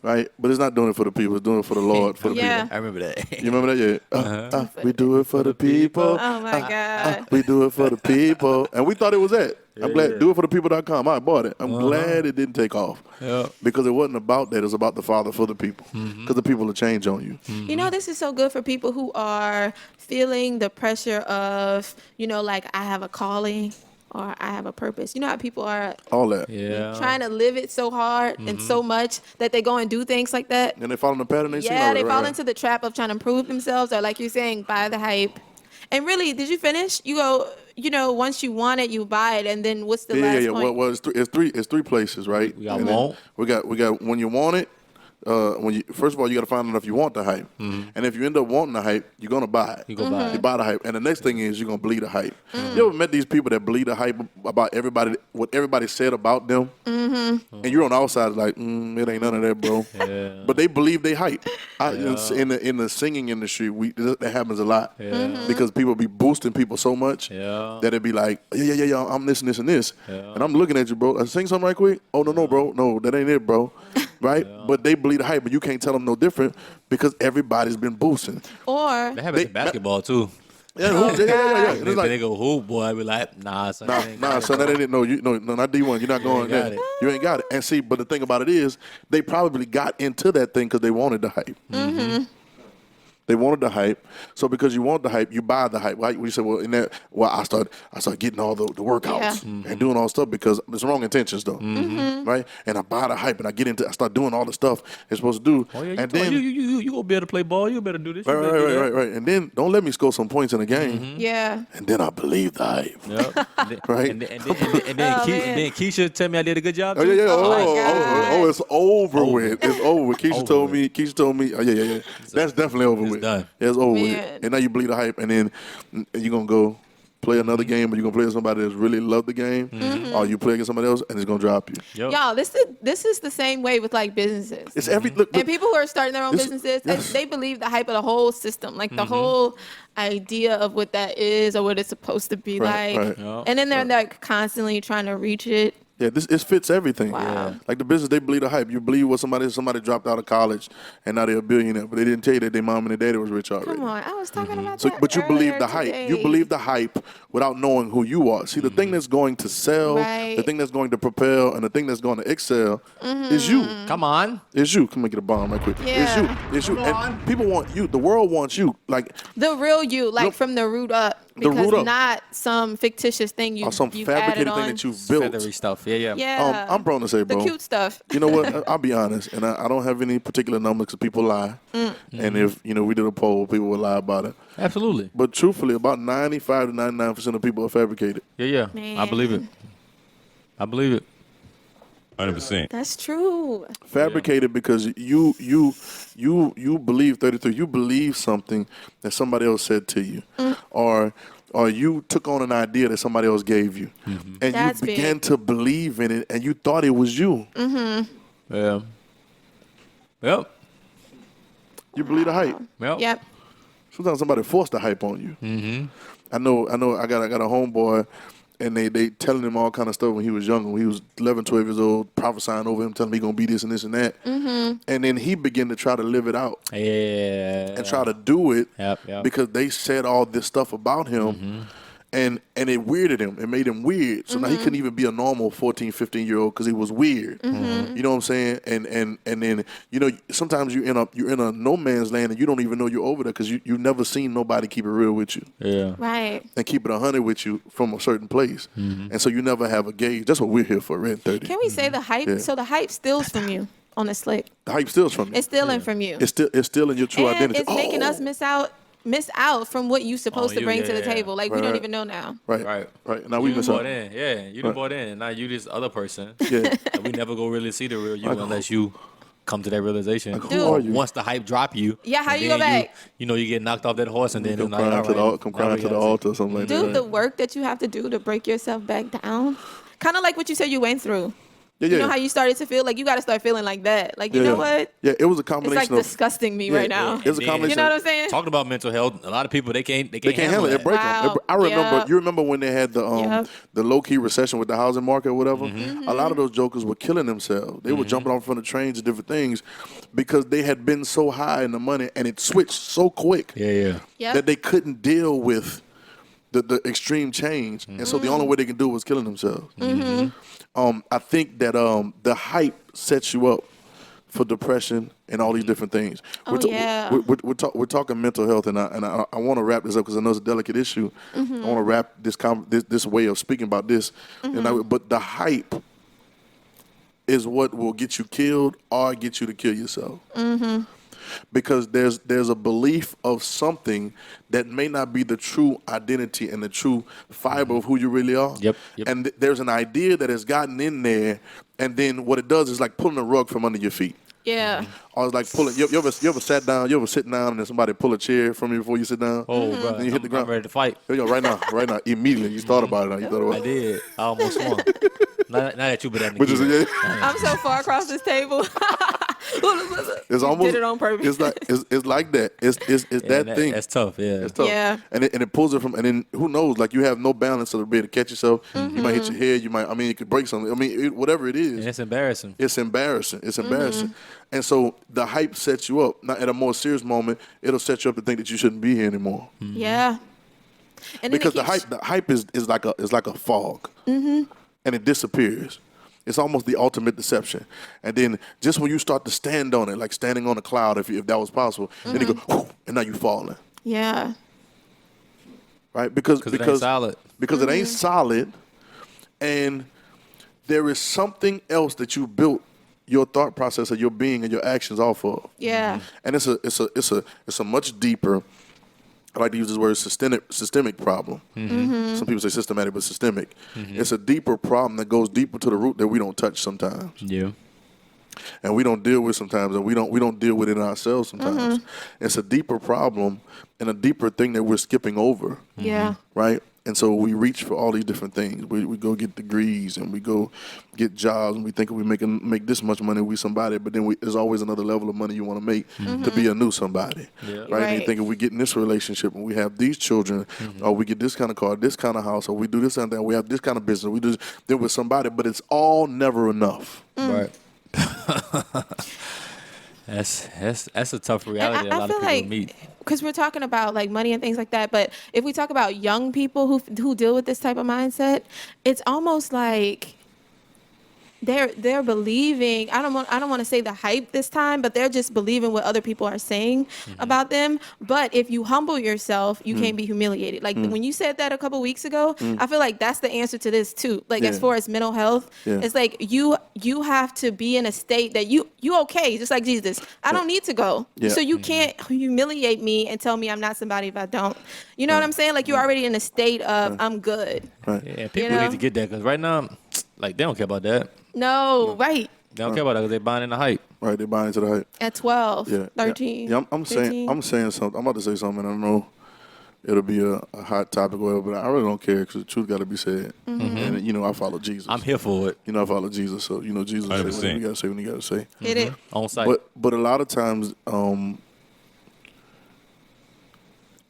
right? But it's not doing it for the people. It's doing it for the Lord, for the
Yeah.
I remember that.
people. You remember that? Yeah. We do it for the people.
Oh my God.
We do it for the people, and we thought it was that. I'm glad. DoItForThePeople.com. I bought it. I'm glad it didn't take off.
Yeah.
Because it wasn't about that. It was about the Father for the people. Because the people will change on you.
You know, this is so good for people who are feeling the pressure of, you know, like I have a calling or I have a purpose. You know how people are
All that.
Yeah.
trying to live it so hard and so much that they go and do things like that.
And they fall in the pattern they see.
Yeah, they
right,
fall
right.
into the trap of trying to prove themselves or like you're saying, buy the hype. And really, did you finish? You go, you know, once you want it, you buy it. And then what's the last point?
Well, it's three places, right?
We got
And then
want.
We got when you want it. When you first of all, you got to find out if you want the hype, and if you end up wanting the hype, you're gonna buy it.
You go buy it.
You buy the hype, and the next thing is you're gonna believe the hype. You ever met these people that believe the hype about everybody, what everybody said about them, and you're on the outside like, it ain't none of that, bro.
Yeah.
But they believe they hype. In the singing industry, that happens a lot because people be boosting people so much that it be like, yeah, I'm this and this and this, and I'm looking at you, bro. I sing something right quick. Oh no, bro, no, that ain't it, bro. Right? But they believe the hype, but you can't tell them no different because everybody's been boosting.
Or
That happens in basketball too.
Yeah. And
They,
it's like,
they go hoop, boy. I be like, nah, son. that ain't
nah,
got
son,
it.
that ain't it. No, not D1. You're not going
got
there.
it.
You ain't got it. And see, but the thing about it is, they probably got into that thing because they wanted the hype. They wanted the hype. So because you want the hype, you buy the hype. Right? We said, I start getting all the workouts and doing all stuff because it's wrong intentions though. Right? And I buy the hype and I start doing all the stuff it's supposed to do.
Oh yeah,
and then
you gonna be able to play ball. You better do this. You better do that.
right. And then don't let me score some points in the game.
yeah.
And then I believe the hype.
Yep. And then,
Right?
And then Keisha tell me I did a good job.
Oh
too.
yeah.
Oh, my God.
It's over with. It's over with. Keisha told me. Oh yeah. That's definitely over with.
done.
It's over
Man.
with. And now you believe the hype, and then you're gonna go play another game, or you're gonna play with somebody that's really love the game, or you play against somebody else, and it's gonna drop you.
Yep.
Y'all, this is the same way with like businesses.
It's every look.
And people who are starting their own
This-
businesses,
yes.
they believe the hype of the whole system, like the whole idea of what that is or what it's supposed to be
Right,
like.
right.
Yeah.
And then they're like constantly trying to reach it.
Yeah, it fits everything.
Wow.
Like the business, they believe the hype. You believe what somebody dropped out of college and now they're a billionaire, but they didn't tell you that their mom and their daddy was rich already.
Come on, I was talking about
So,
that.
but you believe the
earlier
hype.
today.
You believe the hype without knowing who you are. See, the thing that's going to sell,
Right.
the thing that's going to propel, and the thing that's going to excel is you.
Come on.
It's you. Come and get a bomb right quick.
Yeah.
It's you. And people want you. The world wants you. Like
the real you, like
Nope.
from the root up,
The
because
root up.
not some fictitious thing you
or some
you've added
fabricated
on.
thing that you've built.
Feathery stuff. Yeah.
Yeah,
I'm prone to say,
the
bro.
cute stuff.
You know what? I'll be honest, and I don't have any particular numbers because people lie. And if we did a poll, people would lie about it.
Absolutely.
But truthfully, about 95 to 99% of people are fabricated.
Yeah. I believe it. I believe it.
100%.
That's true.
Fabricated because you believe 33. You believe something that somebody else said to you, or you took on an idea that somebody else gave you, and
That's
you began
big.
to believe in it, and you thought it was you.
Yeah. Yep.
You believe the hype.
Yep.
Sometimes somebody forced the hype on you. I know. I got a homeboy, and they telling him all kind of stuff when he was younger. When he was 11, 12 years old, prophesying over him, telling him he gonna be this and this and that. And then he began to try to live it out
Yeah.
and try to do it
Yep.
because they said all this stuff about him. And it weirded him. It made him weird. So now he couldn't even be a normal 14, 15-year-old because he was weird. You know what I'm saying? And then sometimes you're in a no man's land and you don't even know you're over there because you've never seen nobody keep it real with you
Yeah.
Right.
and keep it 100 with you from a certain place. And so you never have a gauge. That's what we're here for, RedIn30.
Can we say the hype?
Yeah.
So the hype steals from you on the slick.
The hype steals from you.
It's stealing from you.
It's still in your true
and
identity.
it's making us miss out miss out from what you're supposed to
you,
bring to the
yeah.
table. Like, we
Right,
don't
right.
even know now.
Right.
Right.
Now we
You
miss
done
out.
bought in. Yeah, you done bought in. Now you this other person.
Yeah.
And we never go really see the real you unless you come to that realization.
who
Dude.
are you?
Once the hype drop you.
Yeah, how
and
you go
then
back?
You know, you get knocked off that horse and then
Come
it's like,
crying
all
to
right.
the altar or something like that.
Dude,
right?
the work that you have to do to break yourself back down. Kind of like what you said you went through.
Yeah,
You know how you started to feel? Like, you got to start feeling like that. Like, you know what?
Yeah, it was a
It's
combination
like
of
disgusting me right now.
It was a
And then-
combination.
You know what I'm saying?
Talking about mental health, a lot of people they can't
They can't handle it. It
that.
break
Wow.
them. I remember.
Yep.
You remember when they had
Yep.
the low key recession with the housing market or whatever.
Mm-hmm.
A lot of those jokers were killing themselves. They were jumping off from the trains and different things because they had been so high in the money and it switched so quick
Yeah.
Yep.
that they couldn't deal with the extreme change, and so the only way they can do it was killing themselves. I think that the hype sets you up for depression and all these different things.
Oh, yeah.
We're talking mental health, and I want to wrap this up because I know it's a delicate issue. I want to wrap this way of speaking about this, but the hype is what will get you killed or get you to kill yourself. Because there's a belief of something that may not be the true identity and the true fiber of who you really are.
Yep.
And there's an idea that has gotten in there, and then what it does is like pulling a rug from under your feet.
Yeah.
Or it's like pulling. You ever sat down? You ever sitting down and then somebody pull a chair from you before you sit down?
Oh, bro.
And you hit the ground.
I'm ready to fight.
Here you go, right now, immediately. You thought about it. Now. You thought about
I
it.
did. I almost won. Not that you, but that
Which is
nigga.
I'm so far across this table.
It's almost.
did it on purpose.
It's like that. It's that thing.
That's tough. Yeah.
It's tough.
Yeah.
And it pulls it from, and then who knows? Like you have no balance to be able to catch yourself. You might hit your head. You might. I mean, it could break something. I mean, whatever it is.
And it's embarrassing.
It's embarrassing. It's embarrassing. And so the hype sets you up. Now, at a more serious moment, it'll set you up to think that you shouldn't be here anymore.
Yeah. And then
Because
it keeps-
the hype is like a fog, and it disappears. It's almost the ultimate deception. And then just when you start to stand on it, like standing on a cloud, if that was possible, then you go, whoo, and now you're falling,
Yeah.
right? Because
it ain't solid.
Because it ain't solid, and there is something else that you built your thought process of your being and your actions off of.
Yeah.
And it's a much deeper. I like to use this word systemic problem. Some people say systematic, but systemic. It's a deeper problem that goes deeper to the root that we don't touch sometimes,
Yeah.
and we don't deal with sometimes, and we don't deal with it ourselves sometimes. It's a deeper problem and a deeper thing that we're skipping over,
Yeah.
right? And so we reach for all these different things. We go get degrees and we go get jobs and we think we make this much money, we somebody, but then there's always another level of money you want to make to be a new somebody,
Yeah.
right? And you
Right.
think if we get in this relationship and we have these children, or we get this kind of car, this kind of house, or we do this and that, we have this kind of business, we do this, then with somebody, but it's all never enough.
Right. That's a tough reality
And
a lot of
feel
people
like,
meet.
because we're talking about like money and things like that, but if we talk about young people who deal with this type of mindset, it's almost like they're believing. I don't want to say the hype this time, but they're just believing what other people are saying about them. But if you humble yourself, you can't be humiliated. Like when you said that a couple weeks ago, I feel like that's the answer to this too. Like as
Yeah.
far as mental health,
Yeah.
it's like you have to be in a state that you okay, just like Jesus. I don't need to go,
Yeah.
so you can't humiliate me and tell me I'm not somebody if I don't. You know what I'm saying? Like you're already in a state of I'm good.
Right.
Yeah, people
know?
need to get that because right now, like they don't care about that.
No, right.
They don't care about that because they're buying in the hype.
Right, they're buying into the hype.
At 12,
Yeah.
13.
Yeah, I'm
15.
saying something. I'm about to say something. I don't know. It'll be a hot topic, or whatever, but I really don't care because the truth got to be said. And I follow Jesus.
I'm here for it.
I follow Jesus, so Jesus say
100%.
what you gotta say when you gotta say.
Hit it.
On site.
But a lot of times,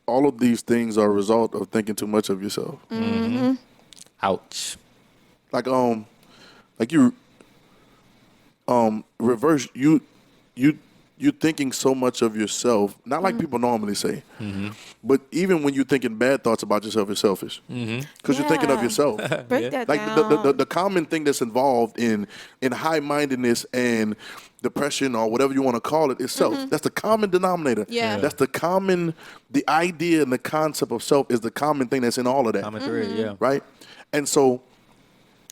all of these things are a result of thinking too much of yourself.
Ouch.
Like you reverse you thinking so much of yourself, not like people normally say, but even when you're thinking bad thoughts about yourself, it's selfish because you're thinking of
Yeah.
yourself.
Break that
Like
down.
the common thing that's involved in high-mindedness and depression or whatever you want to call it is self. That's the common denominator.
Yeah.
That's the idea and the concept of self is the common thing that's in all of that.
Common thread, yeah.
Right? And so,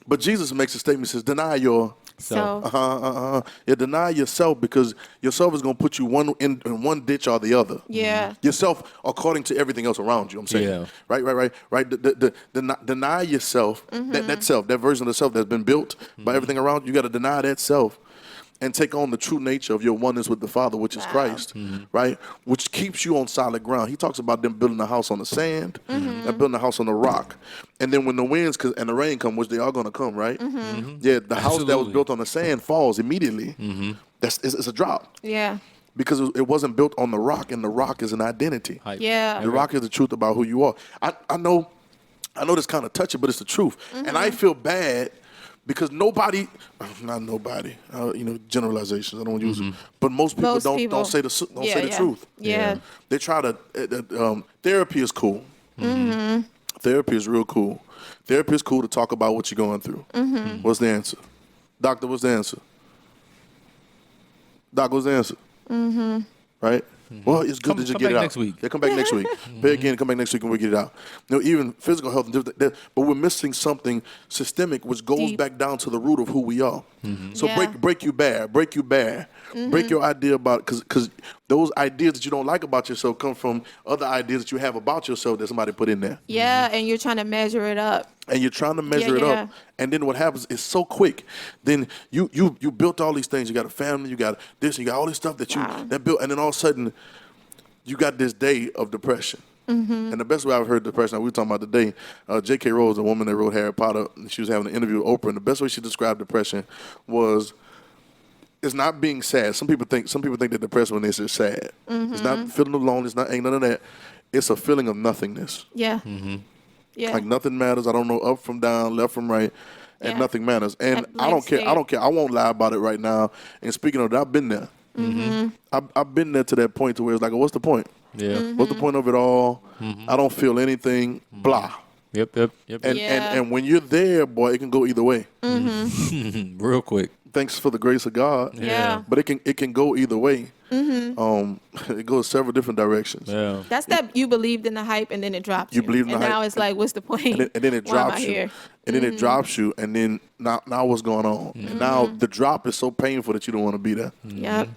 but Jesus makes a statement, says, deny yourself.
So
You deny yourself because yourself is going to put you in one ditch or the other.
yeah.
Yourself according to everything else around you. I'm saying,
Yeah.
right. Deny yourself that self, that version of the self that's been built by everything around you. You got to deny that self and take on the true nature of your oneness with the Father, which is Christ, right? Which keeps you on solid ground. He talks about them building a house on the sand and building a house on the rock. And then when the winds and the rain come, which they are going to come, right? Yeah, the house that was
Absolutely.
built on the sand falls immediately. It's a drop
Yeah.
because it wasn't built on the rock, and the rock is an identity.
Hype.
Yeah.
The rock is the truth about who you are. I know this kind of touchy, but it's the truth. And I feel bad because not nobody, generalizations. I don't use them, but most people don't say the truth.
Yeah.
They try to. Therapy is cool. Therapy is real cool. Therapy is cool to talk about what you're going through. What's the answer, doctor? What's the answer? Doc, what's the answer? Right. Well, it's good that you
Come
get it
back
out.
next week.
Yeah, come back next week. Pay again, come back next week and we'll get it out. Even physical health and different, but we're missing something systemic which goes
Deep.
back down to the root of who we are. So
Yeah.
break you bare. Break your idea about, because those ideas that you don't like about yourself come from other ideas that you have about yourself that somebody put in there.
Yeah, and you're trying to measure it up.
And you're trying to measure it
yeah.
up. And then what happens is so quick. Then you built all these things. You got a family, you got this, you got all this stuff that you that built, and then all of a sudden you got this day of depression. And the best way I've heard depression, we were talking about today, J.K. Rowling, the woman that wrote Harry Potter, she was having an interview with Oprah, and the best way she described depression was, it's not being sad. Some people think they're depressed when they're sad. It's not feeling alone. Ain't none of that. It's a feeling of nothingness.
Yeah. Yeah.
Like nothing matters. I don't know up from down, left from right, and
Yeah.
nothing matters. And
That
I don't
blank
care. I don't care. I won't lie about it right now. And speaking of that, I've been there. I've been there to that point to where it's like, what's the point?
Yeah.
What's the point of it all? I don't feel anything. Blah.
Yep.
And,
Yeah.
and when you're there, boy, it can go either way.
Real quick.
Thanks for the grace of God.
Yeah.
But it can go either way. It goes several different directions.
Yeah.
That's that you believed in the hype and then it dropped you.
You believed in
and
the
now
hype.
it's like, what's the point?
And then it
Why am I
drops you.
here?
And then it drops you. And then now what's going on? And now the drop is so painful that you don't want to be there.
Yep.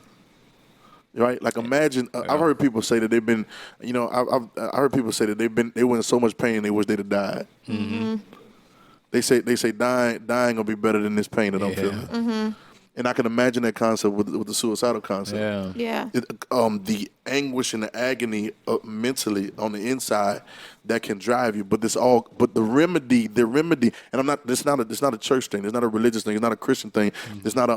Right? Like imagine, I've heard people say that they've been, I heard people say that they were in so much pain they wish they'd have died. They say dying gonna be better than this pain that I'm feeling. And I can imagine that concept with the suicidal concept.
Yeah.
Yeah.
The anguish and the agony mentally on the inside that can drive you, but the remedy, and it's not a church thing, it's not a religious thing, it's not a Christian thing, it's not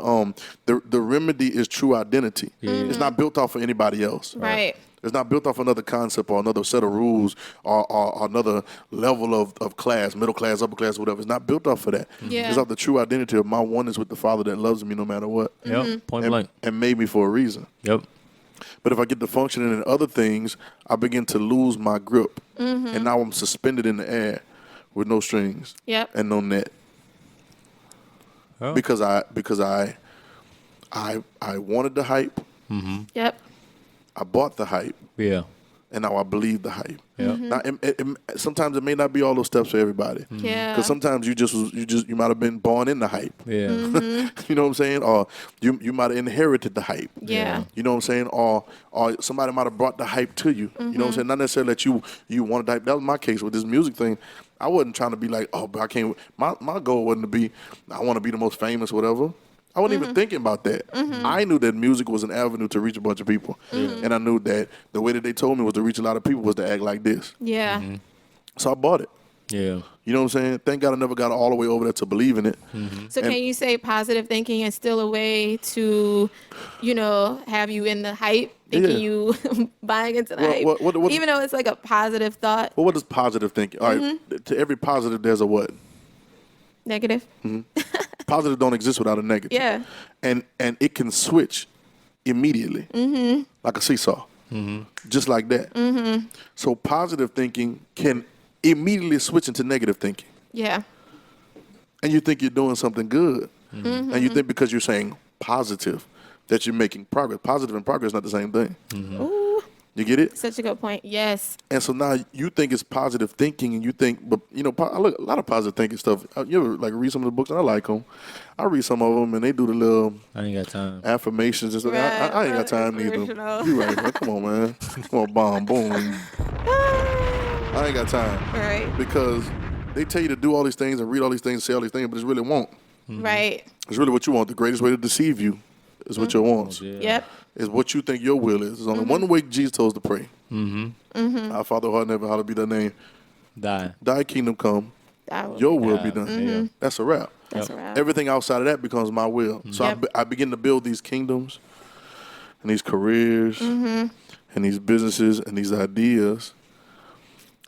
the remedy is true identity. It's not built off of anybody else.
Right.
It's not built off another concept or another set of rules or another level of class, middle class, upper class, whatever. It's not built off of that.
Yeah.
It's off the true identity of my oneness with the Father that loves me no matter what.
Yep. Point blank.
And made me for a reason.
Yep.
But if I get to functioning in other things, I begin to lose my grip. And now I'm suspended in the air with no strings
Yep.
and no net.
Oh.
Because I wanted the hype.
Yep.
I bought the hype.
Yeah.
And now I believe the hype.
Yeah.
Now, sometimes it may not be all those steps for everybody.
Yeah.
Because sometimes you might have been born in the hype.
Yeah.
You know what I'm saying? Or you might have inherited the hype.
Yeah.
You know what I'm saying? Or somebody might have brought the hype to you. You know what I'm saying? Not necessarily that you wanted the hype. That was my case with this music thing. I wasn't trying to be like, but I can't. My goal wasn't to be, I want to be the most famous, whatever. I wasn't even thinking about that. I knew that music was an avenue to reach a bunch of people. And I knew that the way that they told me was to reach a lot of people was to act like this.
Yeah.
So I bought it.
Yeah.
You know what I'm saying? Thank God I never got all the way over there to believe in it.
So can you say positive thinking is still a way to, have you in the hype, thinking you buying into the hype,
what-
even though it's like a positive thought,
Well, what is positive thinking? All right, to every positive, there's a what?
negative?
Positive don't exist without a negative.
Yeah.
And it can switch immediately, like a seesaw, just like that. So positive thinking can immediately switch into negative thinking.
Yeah.
And you think you're doing something good. And you think because you're saying positive that you're making progress. Positive and progress is not the same thing.
Ooh.
You get it?
Such a good point. Yes.
And so now you think it's positive thinking, and you think, but I look a lot of positive thinking stuff. You ever like read some of the books, and I like them. I read some of them, and they do the little
I ain't got time.
affirmations and stuff.
Right,
I ain't got time neither.
inspirational.
You right, man. Come on, man. Come on, bomb, boom. I ain't got time
Right.
because they tell you to do all these things and read all these things, say all these things, but it's really won't.
Right.
It's really what you want. The greatest way to deceive you is what you want.
Yeah.
Yep.
Is what you think your will is. There's only one way Jesus told us to pray. Our Father who art in heaven, hallowed be thy name.
Die.
Thy kingdom come.
That was,
Your will be
Yeah.
done.
Yeah.
That's a wrap.
that's a wrap.
Everything outside of that becomes my will. So
Yep.
I begin to build these kingdoms and these careers and these businesses and these ideas.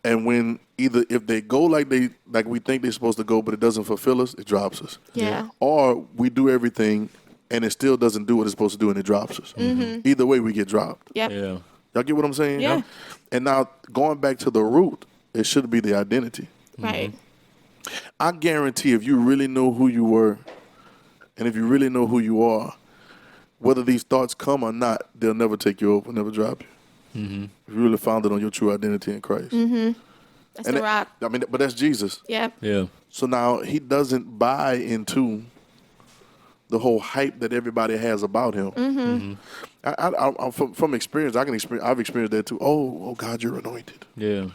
And when if they go like we think they're supposed to go, but it doesn't fulfill us, it drops us.
Yeah.
Or we do everything and it still doesn't do what it's supposed to do and it drops us. Either way, we get dropped.
Yep.
Yeah.
Y'all get what I'm saying?
Yeah.
And now going back to the root, it should be the identity.
Right.
I guarantee if you really know who you were and if you really know who you are, whether these thoughts come or not, they'll never take you over, never drop you. If you really founded on your true identity in Christ.
That's the rock.
I mean, but that's Jesus.
Yep.
Yeah.
So now he doesn't buy into the whole hype that everybody has about him. From experience, I've experienced that too. Oh, God, you're anointed.
Yeah.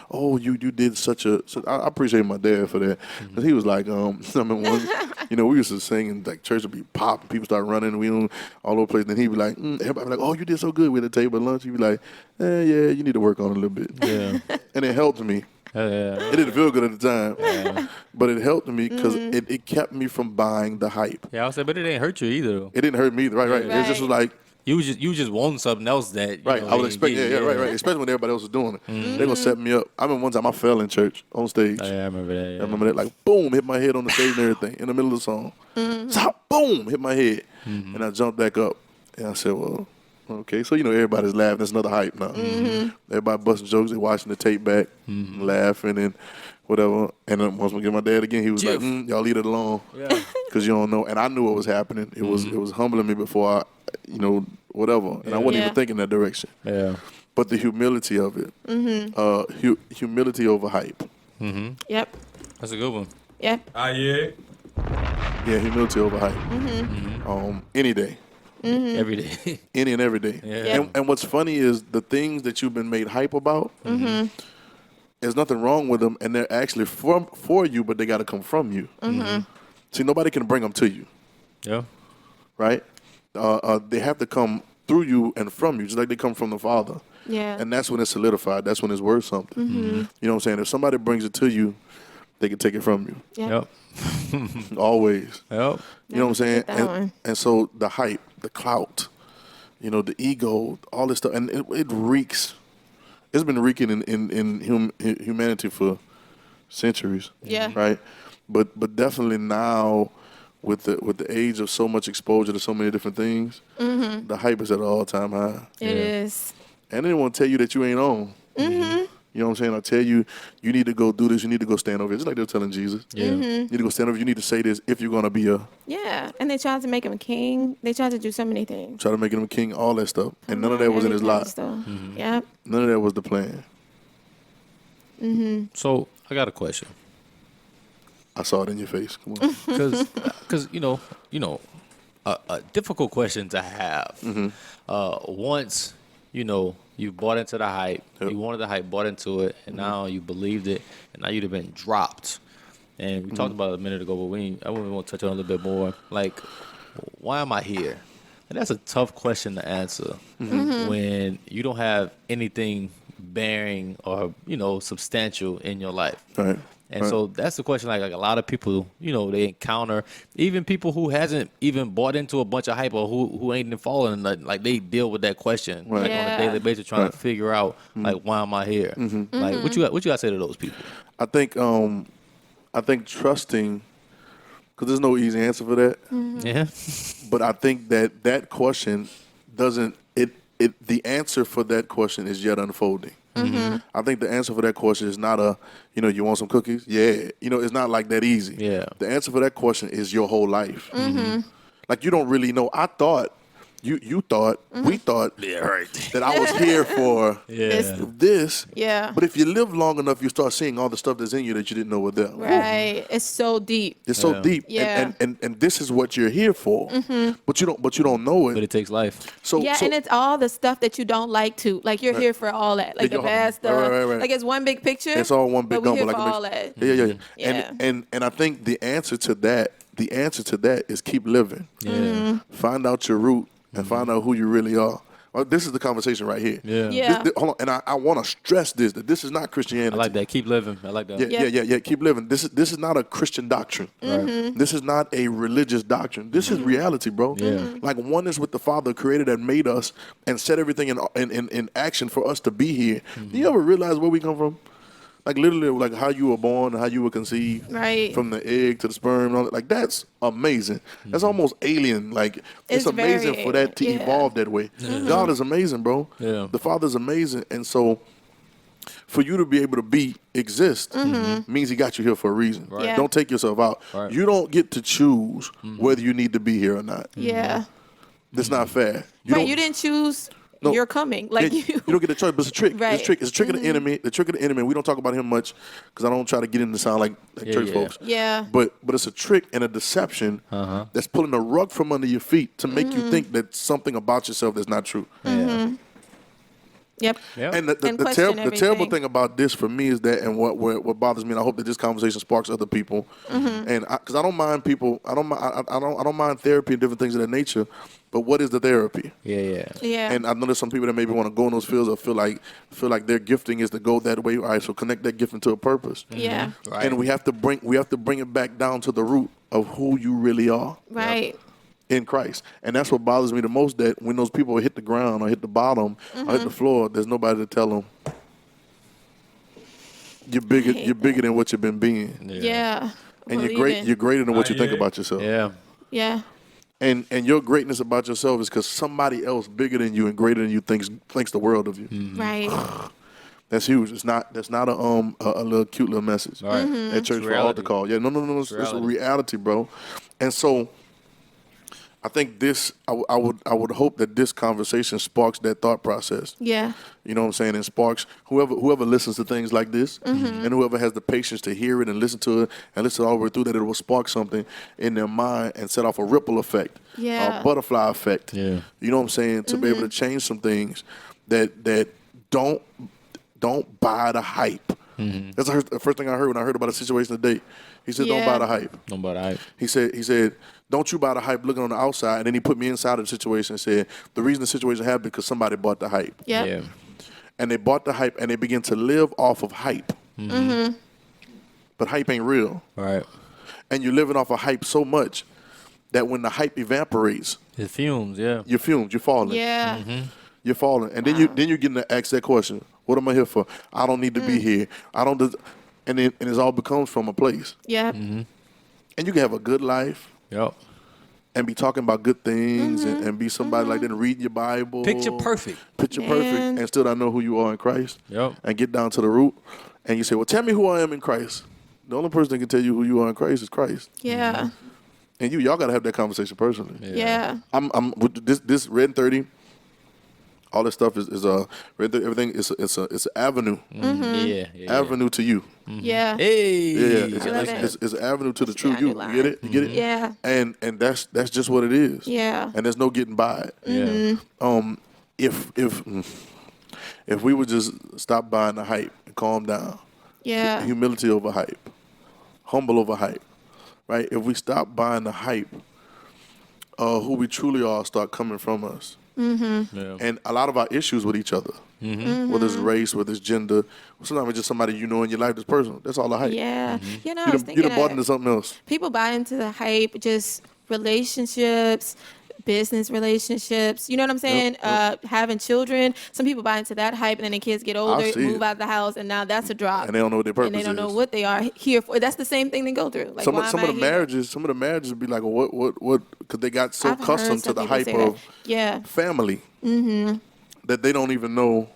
Oh, you did such a. I appreciate my dad for that because he was like, I mean, we used to sing and like church would be popping, people start running, we don't all over the place. Then he'd be like, everybody be like, oh, you did so good with the table at lunch. He'd be like, yeah, you need to work on it a little bit.
Yeah.
And it helped me.
Yeah.
It didn't feel good at the time, but it helped me because it kept me from buying the hype.
Yeah, I was saying, but it ain't hurt you either. Though.
It didn't hurt me either. Right. It just was like,
You was just wanting something else that
right. I was expecting, right. Especially when everybody else was doing it. They're gonna set me up. I remember one time I fell in church on stage.
Oh, yeah, I remember that. Yeah.
I remember that, like, boom, hit my head on the stage and everything in the middle of the song. Stop, boom, hit my head. And I jumped back up. And I said, well, okay. So, everybody's laughing. That's another hype now. Everybody busting jokes. They're watching the tape back, laughing and whatever. And then once we get my dad again, he was like, y'all leave it alone.
Yeah.
Because you don't know. And I knew what was happening. It was humbling me before I, whatever. And I wasn't even thinking that direction.
Yeah.
But the humility of it, humility over hype.
Yep.
That's a good one.
Yep.
Yeah.
Yeah, humility over hype. Any day.
Every day.
Any and every day.
Yeah.
And what's funny is the things that you've been made hype about, there's nothing wrong with them, and they're actually for you, but they got to come from you. See, nobody can bring them to you,
Yeah.
right? They have to come through you and from you, just like they come from the Father.
Yeah.
And that's when it's solidified. That's when it's worth something. You know what I'm saying? If somebody brings it to you, they can take it from you.
Yep.
Yep.
Always.
Yep.
You know what I'm saying?
Get that one.
And so the hype, the clout, the ego, all this stuff, and it reeks. It's been reeking in humanity for centuries.
Yeah.
Right? But definitely now with the age of so much exposure to so many different things, the hype is at an all-time high.
It is.
And they don't want to tell you that you ain't on. You know what I'm saying? I'll tell you, you need to go do this, you need to go stand over here. Just like they were telling Jesus.
Yeah.
You need to go stand over, you need to say this if you're going to be
Yeah. And they tried to make him a king. They tried to do so many things.
try to make him a king, all that stuff. And none of that was in his life.
Yep.
None of that was the plan.
So I got a question.
I saw it in your face. Come on.
Because a difficult question to have. Once you bought into the hype, you wanted the hype, bought into it, and now you believed it, and now you'd have been dropped. And we talked about it a minute ago, but I want to touch on it a little bit more. Like, why am I here? And that's a tough question to answer when you don't have anything bearing or substantial in your life.
Right.
And so that's the question like a lot of people, they encounter, even people who hasn't even bought into a bunch of hype or who ain't even fallen, like they deal with that question
Right.
like on a daily basis trying to figure out like why am I here? Like what you got to say to those people?
I think trusting, because there's no easy answer for that.
Yeah.
But I think that question doesn't, the answer for that question is yet unfolding. I think the answer for that question is not you want some cookies? Yeah. It's not like that easy.
Yeah.
The answer for that question is your whole life. Like you don't really know. I thought you thought, we thought that I was here for this.
Yeah.
But if you live long enough, you start seeing all the stuff that's in you that you didn't know was there.
Right. It's so deep.
It's so deep.
Yeah.
And this is what you're here for. But you don't know it.
But it takes life.
So
Yeah, and it's all the stuff that you don't like to. Like, you're here for all that. Like, the bad stuff.
Right.
Like, it's one big picture.
It's all one big
but we're
number.
here for all that.
Yeah.
Yeah.
And I think the answer to that is keep living.
Mm-hmm.
Find out your root and find out who you really are. Well, this is the conversation right here.
Yeah.
Hold on, and I want to stress this, that this is not Christianity.
I like that. Keep living. I like that.
Yeah. Keep living. This is not a Christian doctrine.
Mm-hmm.
This is not a religious doctrine. This is reality, bro. Like oneness with the Father, created and made us, and set everything in action for us to be here. Do you ever realize where we come from? Like literally, like how you were born, how you were conceived,
Right.
from the egg to the sperm, and all that. Like that's amazing. That's almost alien. Like it's amazing
very
for that to
alien.
evolve that way. God is amazing, bro.
Yeah.
The Father's amazing, and so for you to be able to exist means He got you here for a reason.
Right. Yeah.
Don't take yourself out.
Right.
You don't get to choose whether you need to be here or not.
Yeah.
That's not fair.
Right. You didn't choose.
No.
You're coming. Like,
Yeah, you don't get a choice, but it's a trick.
Right.
It's a trick. It's a trick of the enemy. The trick of the enemy. We don't talk about him much because I don't try to get him to sound like church folks.
Yeah.
But it's a trick and a deception that's pulling the rug from under your feet to make you think that something about yourself that's not true.
Yep.
And the
question
terrible
everything.
thing about this for me is that, and what bothers me, and I hope that this conversation sparks other people, and because I don't mind people, I don't mind therapy and different things of that nature, but what is the therapy?
Yeah.
And I know there's some people that maybe want to go in those fields or feel like their gifting is to go that way. All right, so connect that gifting to a purpose.
Yeah.
Right.
And we have to bring it back down to the root of who you really are
Right.
in Christ. And that's what bothers me the most, that when those people hit the ground or hit the bottom or hit the floor, there's nobody to tell them you're bigger than what you've been being.
Yeah.
And you're greater than what you think about yourself.
Yeah.
Yeah.
And your greatness about yourself is because somebody else bigger than you and greater than you thinks the world of you.
Right.
That's huge. That's not a little cute little message at church for altar call. Yeah, no. It's a reality, bro. And so I think I would hope that this conversation sparks that thought process.
Yeah.
You know what I'm saying? And sparks whoever listens to things like this, and whoever has the patience to hear it and listen to it and listen all the way through, that it will spark something in their mind and set off a ripple effect,
Yeah.
a butterfly effect.
Yeah.
You know what I'm saying? To be able to change some things that don't buy the hype. That's the first thing I heard when I heard about a situation today. He said, "Don't buy the hype."
Don't buy the hype.
He said, "Don't you buy the hype looking on the outside." And then he put me inside of the situation and said, "The reason the situation happened because somebody bought the hype."
Yep.
Yeah.
And they bought the hype and they began to live off of hype. But hype ain't real.
Right.
And you're living off of hype so much that when the hype evaporates,
It fumes. Yeah.
you're fumed, you're falling.
Yeah.
You're falling. And then you're getting to ask that question, what am I here for? I don't need to be here. I don't and it all becomes from a place.
Yep.
And you can have a good life
Yep.
and be talking about good things and be somebody like that and read your Bible.
Picture perfect.
Picture
Man.
perfect and still not know who you are in Christ.
Yep.
And get down to the root. And you say, well, tell me who I am in Christ. The only person that can tell you who you are in Christ is Christ.
Yeah.
And y'all got to have that conversation personally.
Yeah.
I'm with this RedIn30. All this stuff is RedIn30, everything is it's an avenue.
Yeah.
Avenue to you.
Yeah.
Hey.
Yeah.
I love it.
It's an avenue to the true
the
you. You
underline.
get it? You get it?
Yeah.
And that's just what it is.
Yeah.
And there's no getting by it.
Yeah.
If we would just stop buying the hype and calm down.
Yeah.
Humility over hype. Humble over hype. Right? If we stop buying the hype, who we truly are start coming from us.
Yeah.
And a lot of our issues with each other, whether it's race, whether it's gender, sometimes it's just somebody you know in your life that's personal. That's all the hype.
Yeah. You know, I
You
was
done
thinking
bought
that
into something else.
people buy into the hype, just relationships, business relationships. You know what I'm saying? Having children. Some people buy into that hype, and then the kids get older,
see
move
it.
out of the house, and now that's a drop.
And they don't know what their purpose
And they don't know
is.
what they are here for. That's the same thing they go through. Like,
Some
why
of
am I
the
here?
marriages be like, well, what? Because they got so
I've heard
accustomed to
some
the
people
hype
say that.
of
Yeah.
family that they don't even know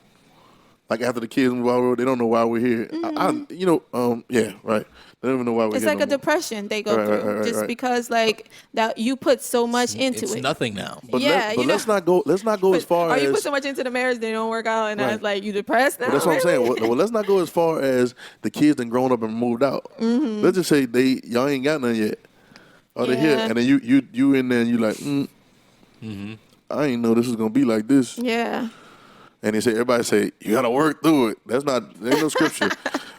Like after the kids move out, they don't know why we're here. Yeah, right. They don't even know why we're
It's
here.
like a depression they go through just
right.
because like that you put so much into
It's
it.
nothing now.
But
Yeah,
let's not go. Let's not go as far
Or
as.
you put so much into the marriage, they don't work out, and
Right.
that's like you depressed now.
But that's what I'm saying.
really?
Well, let's not go as far as the kids done grown up and moved out. Let's just say y'all ain't got none yet, or they here,
Yeah.
and then you in there and you like, I ain't know this was gonna be like this.
Yeah.
And they say everybody say you gotta work through it. There ain't no scripture.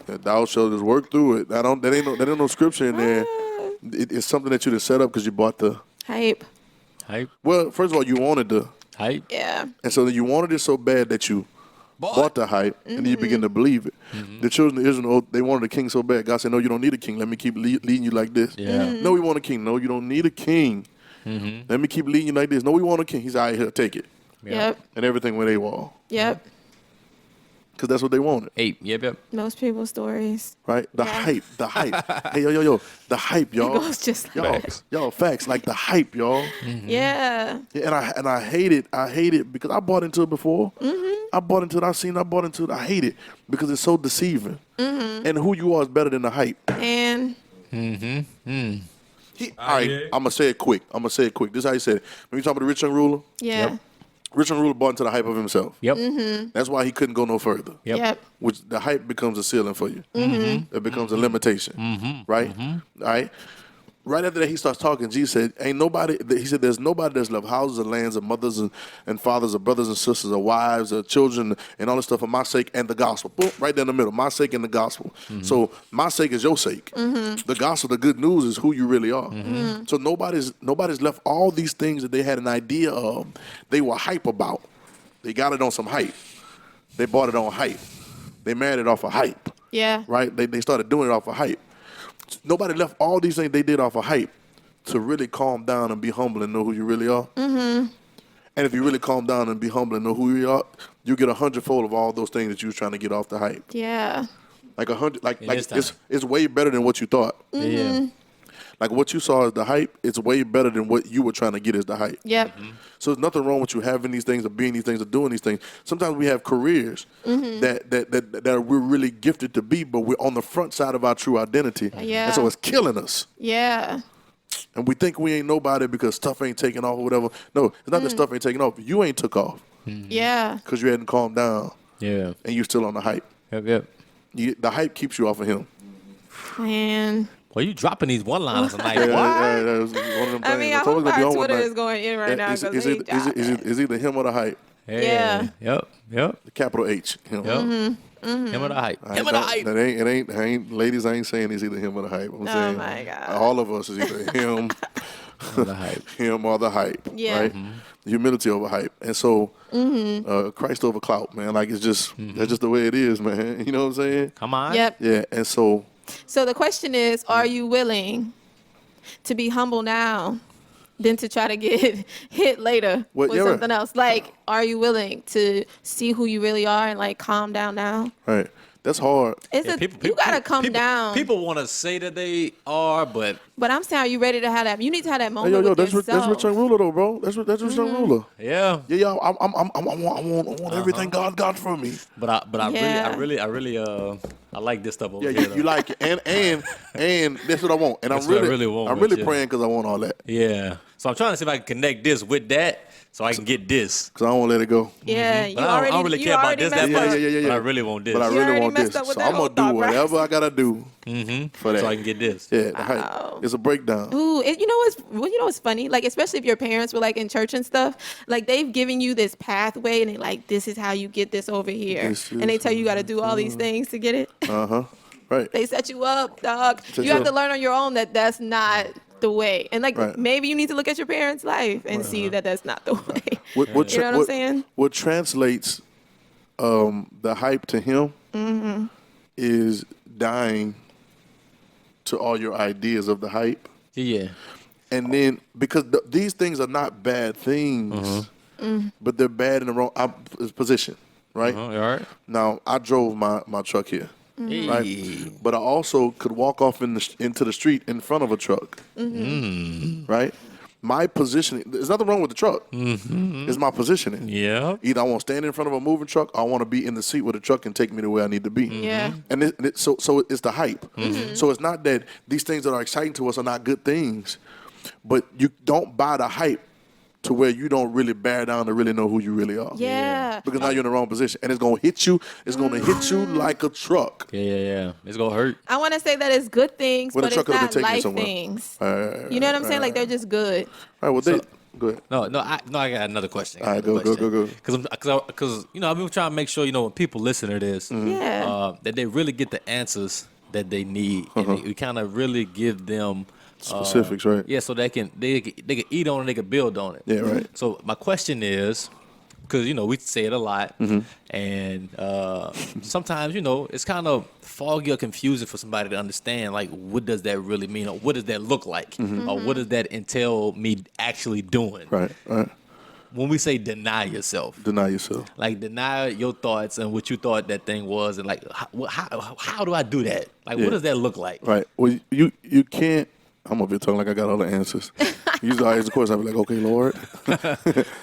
Thou shalt just work through it. That ain't no scripture in there. It's something that you just set up because you bought the.
Hype.
Hype.
Well, first of all, you wanted the,
Hype.
Yeah.
and so then you wanted it so bad that you bought the hype, and then you begin to believe it. The children of Israel, they wanted a king so bad. God said, "No, you don't need a king. Let me keep leading you like this."
Yeah.
No, we want a king. No, you don't need a king. Let me keep leading you like this. No, we want a king. He's all right here. Take it,
Yep.
and everything went AWOL
Yep.
because that's what they wanted.
Yep. Yep.
Most people's stories.
Right? The
Yeah.
hype. The hype. Hey, yo. The hype, y'all.
It goes just like
Y'all, facts. Like the hype, y'all.
Yeah.
Yeah, and I hate it. I hate it because I bought into it before. I bought into it. I bought into it. I hate it because it's so deceiving. And who you are is better than the hype.
And
All right, I'm going to say it quick. This is how he said it. When you talk about the rich young ruler,
yeah.
Yep.
rich young ruler bought into the hype of himself.
Yep.
That's why he couldn't go no further.
Yep.
Yep.
Which the hype becomes a ceiling for you. It becomes a limitation. Right? All right? Right after that, he starts talking. Jesus said, "Ain't nobody." He said, "There's nobody that's left houses and lands and mothers and fathers or brothers and sisters or wives or children and all this stuff for my sake and the gospel." Boom, right there in the middle. My sake and the gospel. So my sake is your sake. The gospel, the good news, is who you really are. So nobody's left all these things that they had an idea of. They were hype about. They got it on some hype. They bought it on hype. They married it off of hype.
Yeah.
Right? They started doing it off of hype. Nobody left all these things they did off of hype to really calm down and be humble and know who you really are. And if you really calm down and be humble and know who you are, you get 100-fold of all those things that you was trying to get off the hype.
Yeah.
Like 100, like
this time.
it's way better than what you thought.
Yeah.
Like what you saw as the hype, it's way better than what you were trying to get as the hype.
Yep.
So there's nothing wrong with you having these things or being these things or doing these things. Sometimes we have careers that we're really gifted to be, but we're on the front side of our true identity.
Yeah.
And so it's killing us.
Yeah.
And we think we ain't nobody because stuff ain't taking off or whatever. No, it's not that stuff ain't taking off. You ain't took off
Yeah.
because you hadn't calmed down
Yeah.
and you're still on the hype.
Yep.
The hype keeps you off of him.
Man.
Well, you dropping these one-liners tonight.
Yeah,
what?
that was one of them things.
I mean, I
It's always
hope
gonna be
our
on one
Twitter
night.
is going in right now.
It's
'cause
it's
they
either-
dropped it.
it's either him or the hype.
Yeah.
Yep.
The capital H. Him.
Yep. Him or the hype.
I
Him or the hype.
It ain't, ladies, I ain't saying it's either him or the hype. I'm saying
my God.
all of us is either him,
Or the hype.
him or the hype.
Yeah.
Right? Humility over hype. And so Christ over clout, man. Like it's just that's just the way it is, man. You know what I'm saying?
Come on.
Yep.
Yeah. And so
So the question is, are you willing to be humble now than to try to get hit later
Well,
with
yeah, right.
something else? Like, are you willing to see who you really are and like calm down now?
right. That's hard.
You gotta come down.
People want to say that they are, but
But I'm saying, are you ready to have that? You need to have that
Hey,
moment
yo,
with
that's
yourself.
rich young ruler though, bro. That's rich young ruler.
yeah.
Yeah, I want everything God got for me.
But I
Yeah.
really I like this stuff over
Yeah,
here.
you like it, and that's what I want, and
That's
I'm
what I
really,
really want
I'm
with
really
you.
praying because I want all that,
Yeah. So I'm trying to see if I can connect this with that, so I can get this.
because I don't want to let it go.
Yeah, you
But I
already.
don't really
you
care about
already
this that
messed
much.
up.
Yeah.
But I really want this.
But I
You
really
already
want
messed
this,
up with
so
that
I'm
whole
gonna do
thought
whatever
process.
I gotta do for that.
So I can get this.
Yeah, the hype. It's a breakdown.
Ooh, you know what's funny? Like, especially if your parents were like in church and stuff, like they've given you this pathway and they like, this is how you get this over here.
This
And they
is
tell you got to do all these things to get it.
Right.
They set you up, dog.
Set
You
you
have to
up.
learn on your own that that's not the way. And like,
Right.
maybe you need to look at your parents' life and see that that's not the way.
What
You know what I'm saying?
What translates the hype to him is dying to all your ideas of the hype.
Yeah.
And then, because these things are not bad things, but they're bad in the wrong position, right?
All right.
Now, I drove my truck here,
Hey.
right? But I also could walk off into the street in front of a truck, right? My positioning, there's nothing wrong with the truck. It's my positioning.
Yeah.
Either I want to stand in front of a moving truck, or I want to be in the seat where the truck can take me to where I need to be.
Yeah.
And so it's the hype. So it's not that these things that are exciting to us are not good things, but you don't buy the hype to where you don't really bear down to really know who you really are.
Yeah.
Because now you're in the wrong position, and it's gonna hit you. It's gonna hit you like a truck.
Yeah. It's gonna hurt.
I want to say that it's good things,
Well, the
but
truck
it's
could've been
not
taking you
life
somewhere.
things. You know what I'm saying? Like they're just good.
All right, well, go ahead.
No, I got another question.
All right, go.
Because I've been trying to make sure when people listen to this,
Yeah.
that they really get the answers that they need, and we kind of really give them
Specifics, right?
Yeah, so they can eat on it, they can build on it.
Yeah, right.
So my question is, because we say it a lot, and sometimes it's kind of foggy or confusing for somebody to understand. Like, what does that really mean, or what does that look like, or what does that entail me actually doing?
Right.
When we say deny yourself,
Deny yourself.
like deny your thoughts and what you thought that thing was, and like how do I do that? Like, what does that look like?
Right. Well, you can't. I'm up here talking like I got all the answers. Usually I ask the question, I'll be like, okay, Lord.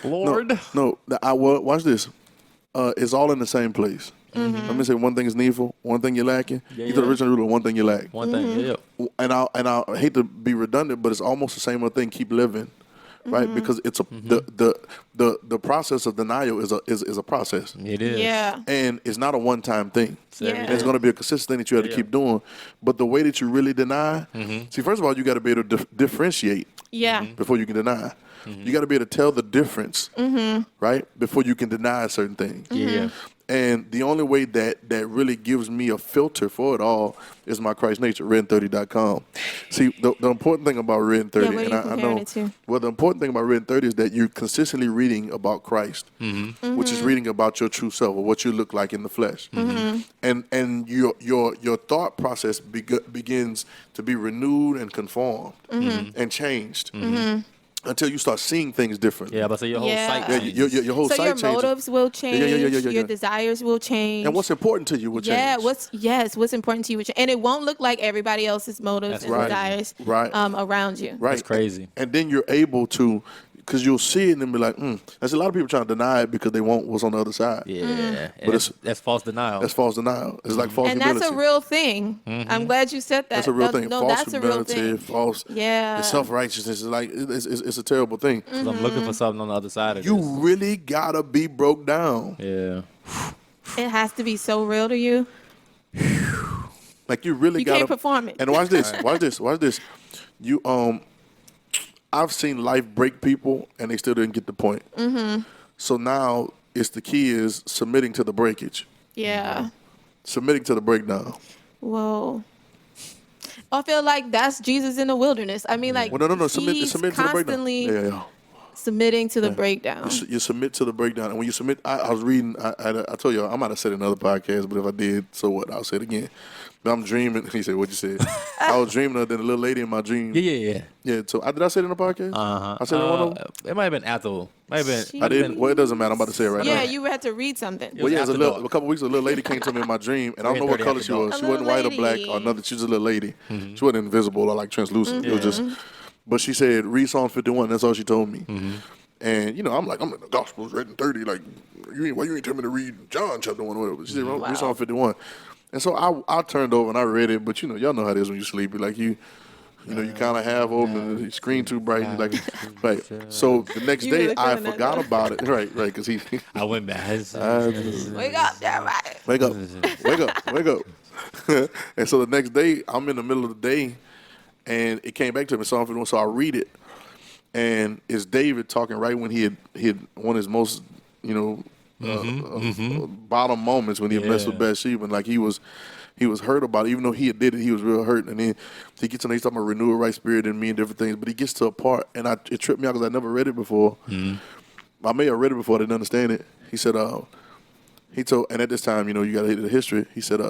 Lord.
No, watch this. It's all in the same place. Let me say one thing is needful, one thing you're lacking. You the original rule, one thing you lack.
One thing, yeah.
And I hate to be redundant, but it's almost the same old thing. Keep living, right? Because it's the process of denial is a process,
It is.
Yeah.
and it's not a one time thing.
Yeah.
And it's going to be a consistent thing that you have to keep doing. But the way that you really deny, see, first of all, you got to be able to differentiate
Yeah.
before you can deny. You got to be able to tell the difference, right, before you can deny a certain thing.
Yeah.
And the only way that really gives me a filter for it all is my Christ nature, RedIn30.com. See, the important thing about RedIn30,
Yeah, what are
and
you
I
comparing
know,
it to?
well, the important thing about RedIn30 is that you're consistently reading about Christ, which is reading about your true self or what you look like in the flesh, and your thought process begins to be renewed and conformed and changed. Until you start seeing things different.
Yeah, but so your whole
Yeah.
sight
Yeah,
changes.
your whole
So
sight
your
changes.
motives will change.
Yeah.
Your desires will change.
And what's important to you will change.
Yeah, what's important to you, and it won't look like everybody else's motives
That's
and
right.
desires
Right.
around you.
Right.
That's crazy.
And then you're able to, because you'll see it and be like, There's a lot of people trying to deny it because they want what's on the other side.
Yeah,
But
and that's false denial.
That's false denial. It's like false
And
humility.
that's a real thing. I'm glad you said that.
That's a real thing.
No,
False
that's a real
humility,
thing.
false
Yeah.
self-righteousness is like it's a terrible thing.
'Cause I'm looking for something on the other side of
You
this.
really gotta be broke down.
Yeah.
It has to be so real to you.
Like you really
You
gotta
can't perform it.
And watch this. Watch this. You I've seen life break people and they still didn't get the point. So now the key is submitting to the breakage,
Yeah.
submitting to the breakdown.
Whoa. I feel like that's Jesus in the wilderness. I mean, like,
Well, no. Submit
he's
to the breakdown.
constantly
Yeah.
submitting to the breakdown.
You submit to the breakdown, and when you submit, I was reading. I told you I might have said it in another podcast, but if I did, so what? I'll say it again. But I'm dreaming. He said, "What you said?" I was dreaming of the little lady in my dream.
Yeah.
Yeah. So did I say it in the podcast? I said it in one of them.
It might have been after. Might have been.
I didn't. Well, it doesn't matter. I'm about to say it right
Yeah,
now.
you had to read something.
Well, yeah, it was
after dark.
a couple weeks ago, a little lady came to me in my dream, and I don't know what
3:30
color
after
she was.
dark.
She
A
wasn't white or
little
black
lady.
or nothing. She was a little lady. She wasn't invisible or like translucent. It was just. But she said, "Read Psalm 51." That's all she told me. And I'm in the Gospels, RedIn30. Like, why you ain't tell me to read John chapter 1 or whatever? She said, "Read Psalm 51." And so I turned over and I read it, but y'all know how it is when you sleepy. Like you kind of have open the screen too bright. And like, right. So the next
You
day
really
I
feeling that,
forgot
though.
about it. Right, because he.
I went back.
Wake up, yeah, right.
Wake up. And so the next day, I'm in the middle of the day, and it came back to me. So I read it, and it's David talking right when he had one of his most, bottom moments when he had messed with Bathsheba, and like he was hurt about it. Even though he had did it, he was real hurt. And then he gets on, he's talking about renew a right spirit in me and different things. But he gets to a part, and it tripped me out because I never read it before. I may have read it before, I didn't understand it. He said, and at this time, you got to hit the history. He said,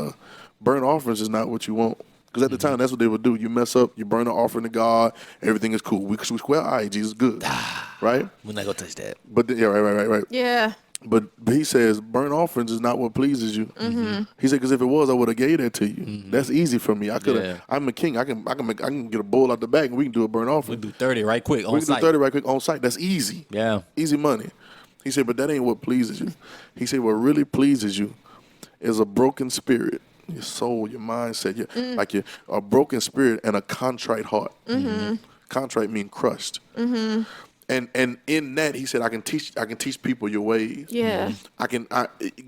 burnt offerings is not what you want. Because at the time, that's what they would do. You mess up, you burn an offering to God, everything is cool. We swear, all right, Jesus, good. Right?
We're not gonna touch that.
But, right.
Yeah.
But he says, burnt offerings is not what pleases you. He said, because if it was, I would have gave that to you. That's easy for me. I could have.
Yeah.
I'm a king. I can get a bull out the back and we can do a burnt
We
offering.
do 30 right quick on
We can
site.
do 30 right quick on site. That's easy.
Yeah.
Easy money. He said, but that ain't what pleases you. He said, what really pleases you is a broken spirit. Your soul, your mindset, a broken spirit and a contrite heart. Contrite means crushed. And in that, he said, I can teach people your ways.
Yeah.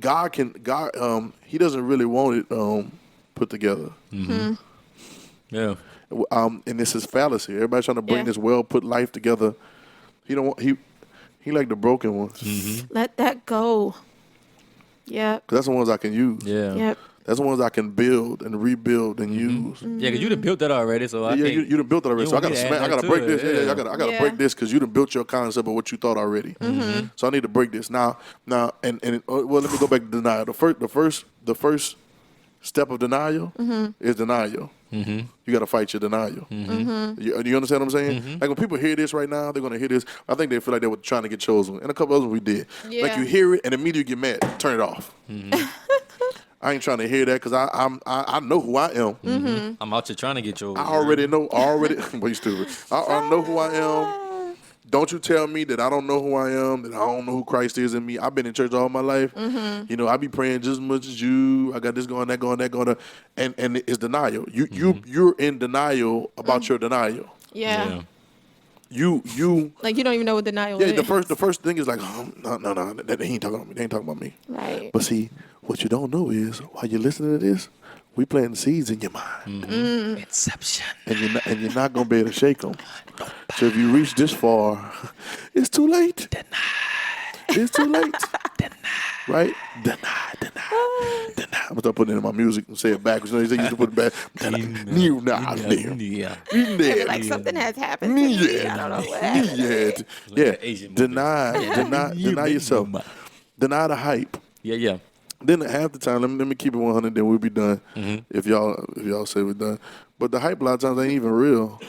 God, he doesn't really want it put together.
Yeah.
And this is fallacy. Everybody's trying to bring
Yeah.
this well put life together. He don't want, he like the broken ones.
Let that go. Yep.
'Cause that's the ones I can use.
Yeah.
Yep.
That's the ones I can build and rebuild and use.
Yeah, because you done built that already, so I
Yeah,
think
you done built it already.
you
So I
want
gotta
me to
smash,
add
I gotta
that
break
to
this.
it,
Yeah,
yeah.
I gotta
Yeah.
break this because you done built your concept of what you thought already. So I need to break this now. And well, let me go back to denial. The first step of denial is denial. You got to fight your denial. You understand what I'm saying? Like when people hear this right now, they're gonna hear this. I think they feel like they were trying to get chosen, and a couple others we did. Like
Yeah.
you hear it and immediately you get mad. Turn it off. I ain't trying to hear that because I know who I am.
I'm out here trying to get your.
I already know. Well, you stupid. I know who I am. Don't you tell me that I don't know who I am, that I don't know who Christ is in me. I've been in church all my life. You know, I be praying just as much as you. I got this going, that going, that going. And it's denial. You're in denial about your denial.
Yeah.
You
Like you don't even know what denial
yeah.
is.
The first thing is like, no, they ain't talking about me. They ain't talking about me.
Right.
But see, what you don't know is while you're listening to this, we planting seeds in your mind.
Inception.
And you're not gonna be able to shake them. So if you reach this far, it's too late. It's too late. Right? Deny. I'm gonna start putting it in my music and say it backwards. You know, they used to put it back.
Maybe like something has happened to me. I don't know what happened.
Yeah.
Asian movie.
Deny yourself. Deny the hype.
Yeah.
Then half the time, let me keep it 100. Then we'll be done. If y'all say we're done. But the hype a lot of times ain't even real.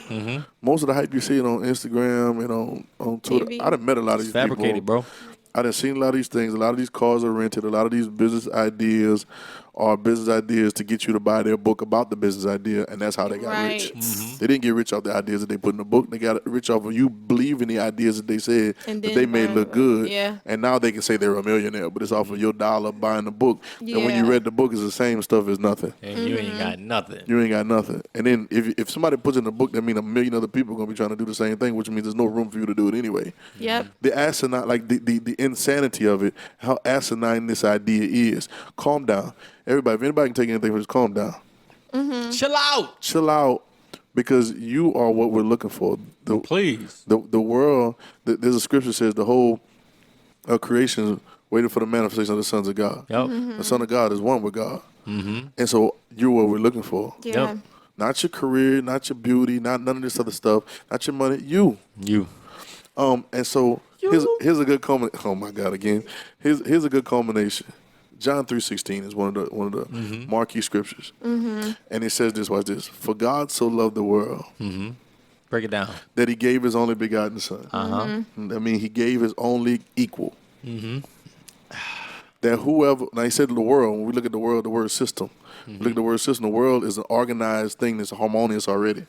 Most of the hype you see it on Instagram and on Twitter.
TV.
I done met a lot of these
Fabricated,
people.
bro.
I done seen a lot of these things. A lot of these cars are rented. A lot of these business ideas are business ideas to get you to buy their book about the business idea, and that's how they got rich.
Right.
They didn't get rich off the ideas that they put in the book. They got rich off of you believing the ideas that they said
And
that
then
they made
buying
look
the book.
good.
Yeah.
And now they can say they're a millionaire, but it's off of your dollar buying the book. And when you
Yeah.
read the book, it's the same stuff as nothing.
And you ain't got nothing.
You ain't got nothing. And then if somebody puts it in the book, that means a million other people are going to be trying to do the same thing, which means there's no room for you to do it anyway.
Yep.
The asinine, like the insanity of it, how asinine this idea is. Calm down. Everybody, if anybody can take anything from this, calm down.
Chill out.
Chill out, because you are what we're looking for.
Please.
The world, there's a scripture that says the whole creation is waiting for the manifestation of the sons of God.
Yep.
The Son of God is one with God. And so you're what we're looking for.
Yeah.
Yep.
Not your career, not your beauty, not none of this other stuff, not your money, you.
You.
And so here's a good culmination. Oh my God! Again, here's a good culmination. John 3:16 is one of the marquee scriptures, and it says this. Watch this: For God so loved the world
Break it down.
that He gave His only begotten Son. I mean, He gave His only equal. That whoever now He said the world. When we look at the world, the word system. Look at the word system. The world is an organized thing that's harmonious already.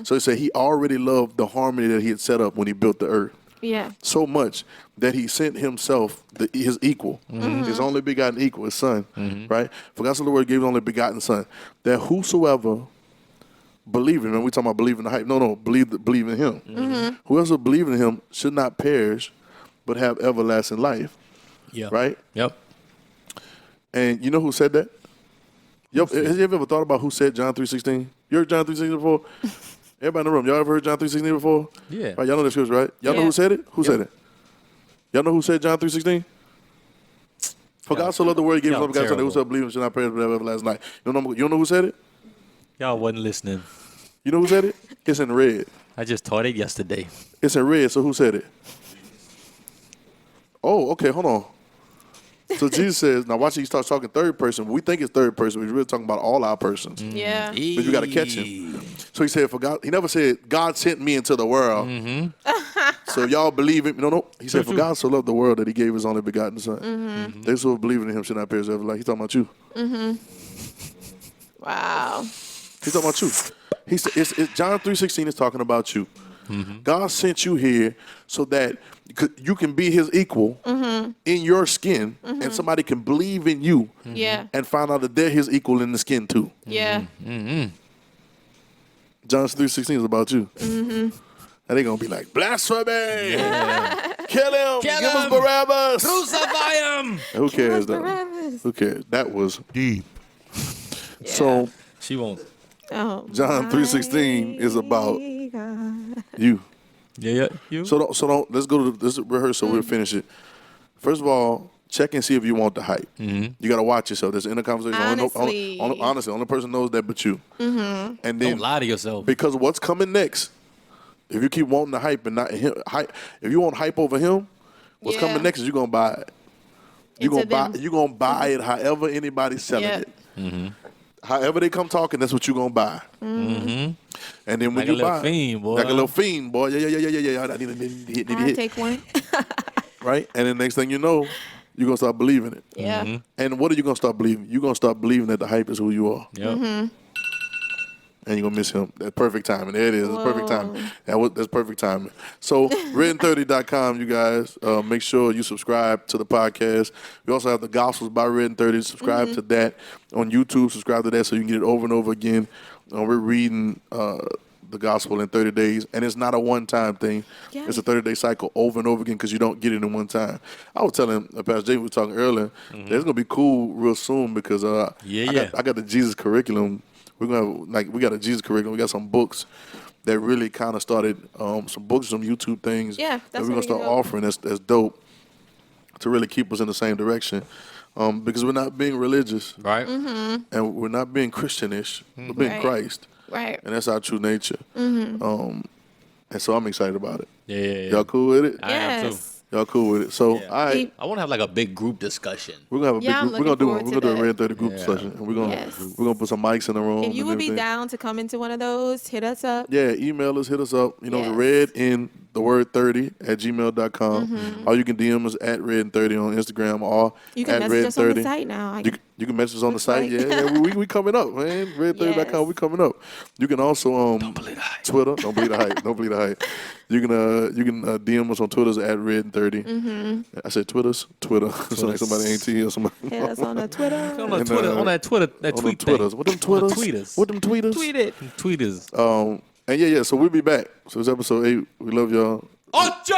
So He said He already loved the harmony that He had set up when He built the earth.
Yeah.
So much that He sent Himself, His equal, His only begotten equal, His Son, right? For God so the word gave His only begotten Son, that whosoever believe in Him, we talking about believing the hype. No, believe in Him. Whoever believes in Him should not perish, but have everlasting life,
Yeah.
right?
Yep.
And you know who said that? Has you ever thought about who said John 3:16? You heard John 3:16 before? Everybody in the room, y'all ever heard John 3:16 before?
Yeah.
Right, y'all know the scripture, right? Y'all know
Yeah.
who said it? Who
Yep.
said it? Y'all know who said John 3:16? For God so loved the world, He gave His
Y'all
only begotten Son, that
terrible.
whosoever believes in Him shall not perish but have everlasting life. You don't know who said it?
Y'all wasn't listening.
You know who said it? It's in red.
I just taught it yesterday.
It's in red, so who said it? Oh, okay, hold on. So Jesus says, now watch, He starts talking third person. We think it's third person, but He's really talking about all our persons.
Yeah.
But you got to catch Him. So He said, for God, He never said, God sent me into the world. So y'all believe him. No. He said, for
true.
God so loved the world that he gave his only begotten son. They who believe in him should not perish ever. Like, he's talking about you.
Wow.
He's talking about you. He said, it's John 3:16 is talking about you. God sent you here so that you can be his equal in your skin, and somebody can believe in you
Yeah.
and find out that they're his equal in the skin too.
Yeah.
John 3:16 is about you. And they're going to be like, blasphemy! Kill him! Give us
him!
Barabbas!
Crucify him.
Who cares, though?
Barabbas.
Who cares? That was deep.
Yeah.
So,
She won't.
Oh,
John 3:16 is about
my God.
you.
Yeah. You.
So don't let's go to this rehearsal. We'll finish it. First of all, check and see if you want the hype. You got to watch yourself. There's inner conversation.
Honestly.
Honestly, only person knows that but you. And then
Don't lie to yourself.
because what's coming next? If you keep wanting the hype and not him, if you want hype over him, what's coming next is you're gonna buy it. You're gonna buy it however anybody's selling
Yep.
it. However they come talking, that's what you're gonna buy. And then when
Like
you
a little
buy,
fiend, boy.
like a little fiend, boy. Yeah. I need to
I
hit.
take one.
Right? And then next thing you know, you're gonna start believing it.
Yeah.
And what are you gonna start believing? You're gonna start believing that the hype is who you are.
Yep.
And you're gonna miss him. That's perfect timing. There it is. It's perfect
Whoa.
timing. That's perfect timing. So RedIn30.com, you guys, make sure you subscribe to the podcast. We also have the Gospels by RedIn30. Subscribe to that on YouTube. Subscribe to that so you can get it over and over again. We're reading the Gospel in 30 days, and it's not a one-time thing.
Yeah.
It's a 30-day cycle over and over again because you don't get it in one time. I was telling Pastor Jay, we were talking earlier, that's gonna be cool real soon because I got the Jesus curriculum. We're gonna have we got a Jesus curriculum. We got some books that really kind of started some books, some YouTube things
Yeah,
that
that's
we're gonna
really
start
dope.
offering. That's dope to really keep us in the same direction because we're not being religious
Right.
and we're not being Christianish. We're being
Right.
Christ,
Right.
and that's our true nature. And so I'm excited about it.
Yeah.
Y'all cool with it?
I am too.
Yes.
Y'all cool with it? So
Yeah.
all right.
I want to have like a big group discussion.
We're gonna have a
Yeah, I'm
big group.
looking
We're gonna do
forward
a
to
Red 30 group
Yeah.
session, and we're
Yes.
gonna put some mics in the room.
If you
and
would be
everything.
down to come into one of those, hit us up.
Yeah, email us, hit us up. You know,
Yes.
red in the word 30 at gmail.com. Or you can DM us at red30 on Instagram or
You can
at
message us on
red30.
the site now.
You can message us on the
Looks
site.
like.
Yeah, we coming up, man. Red30.com,
Yes.
we coming up. You can also
Don't believe the hype.
Twitter. Don't believe the hype. Don't believe the hype. You can DM us on Twitter's at red30. I said Twitter. So like somebody ain't to or somebody.
Hit us on the Twitter.
On
And,
that Twitter, that
on
tweet
them Twitters.
thing.
What them
On the
Twitters?
tweeters.
What them tweeters?
Tweet it.
Tweeters.
And yeah. So we'll be back. So it's episode 8. We love y'all.
Ocho!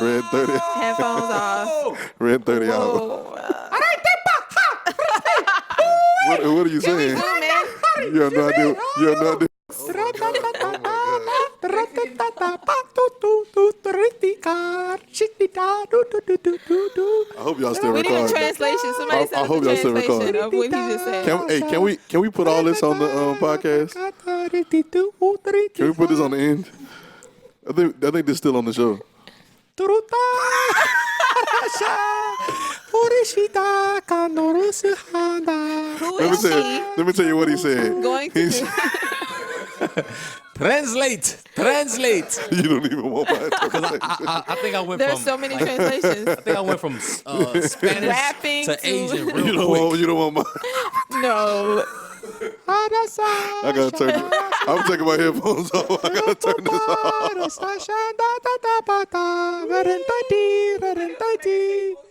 Red 30.
Headphones off.
Red 30 out.
Oh,
What are you saying?
cool, man.
You have no idea. You have no idea. I hope y'all still
We need a
recording.
translation. Somebody
I
send us
hope
a
y'all still
translation
recording.
of what he just said.
Can we put all this on the podcast? Can we put this on the end? I think this is still on the show.
Who
Let
is he
me tell you what he said.
going to
He's-
do?
Translate.
You don't even want my interpretation.
I think I went
There's
from
so many translations.
I think I went from Spanish
Rapping
to
to-
Asian
You
real
don't
quick.
want my.
No.
I gotta turn it. I'm taking my headphones off. I gotta turn this off.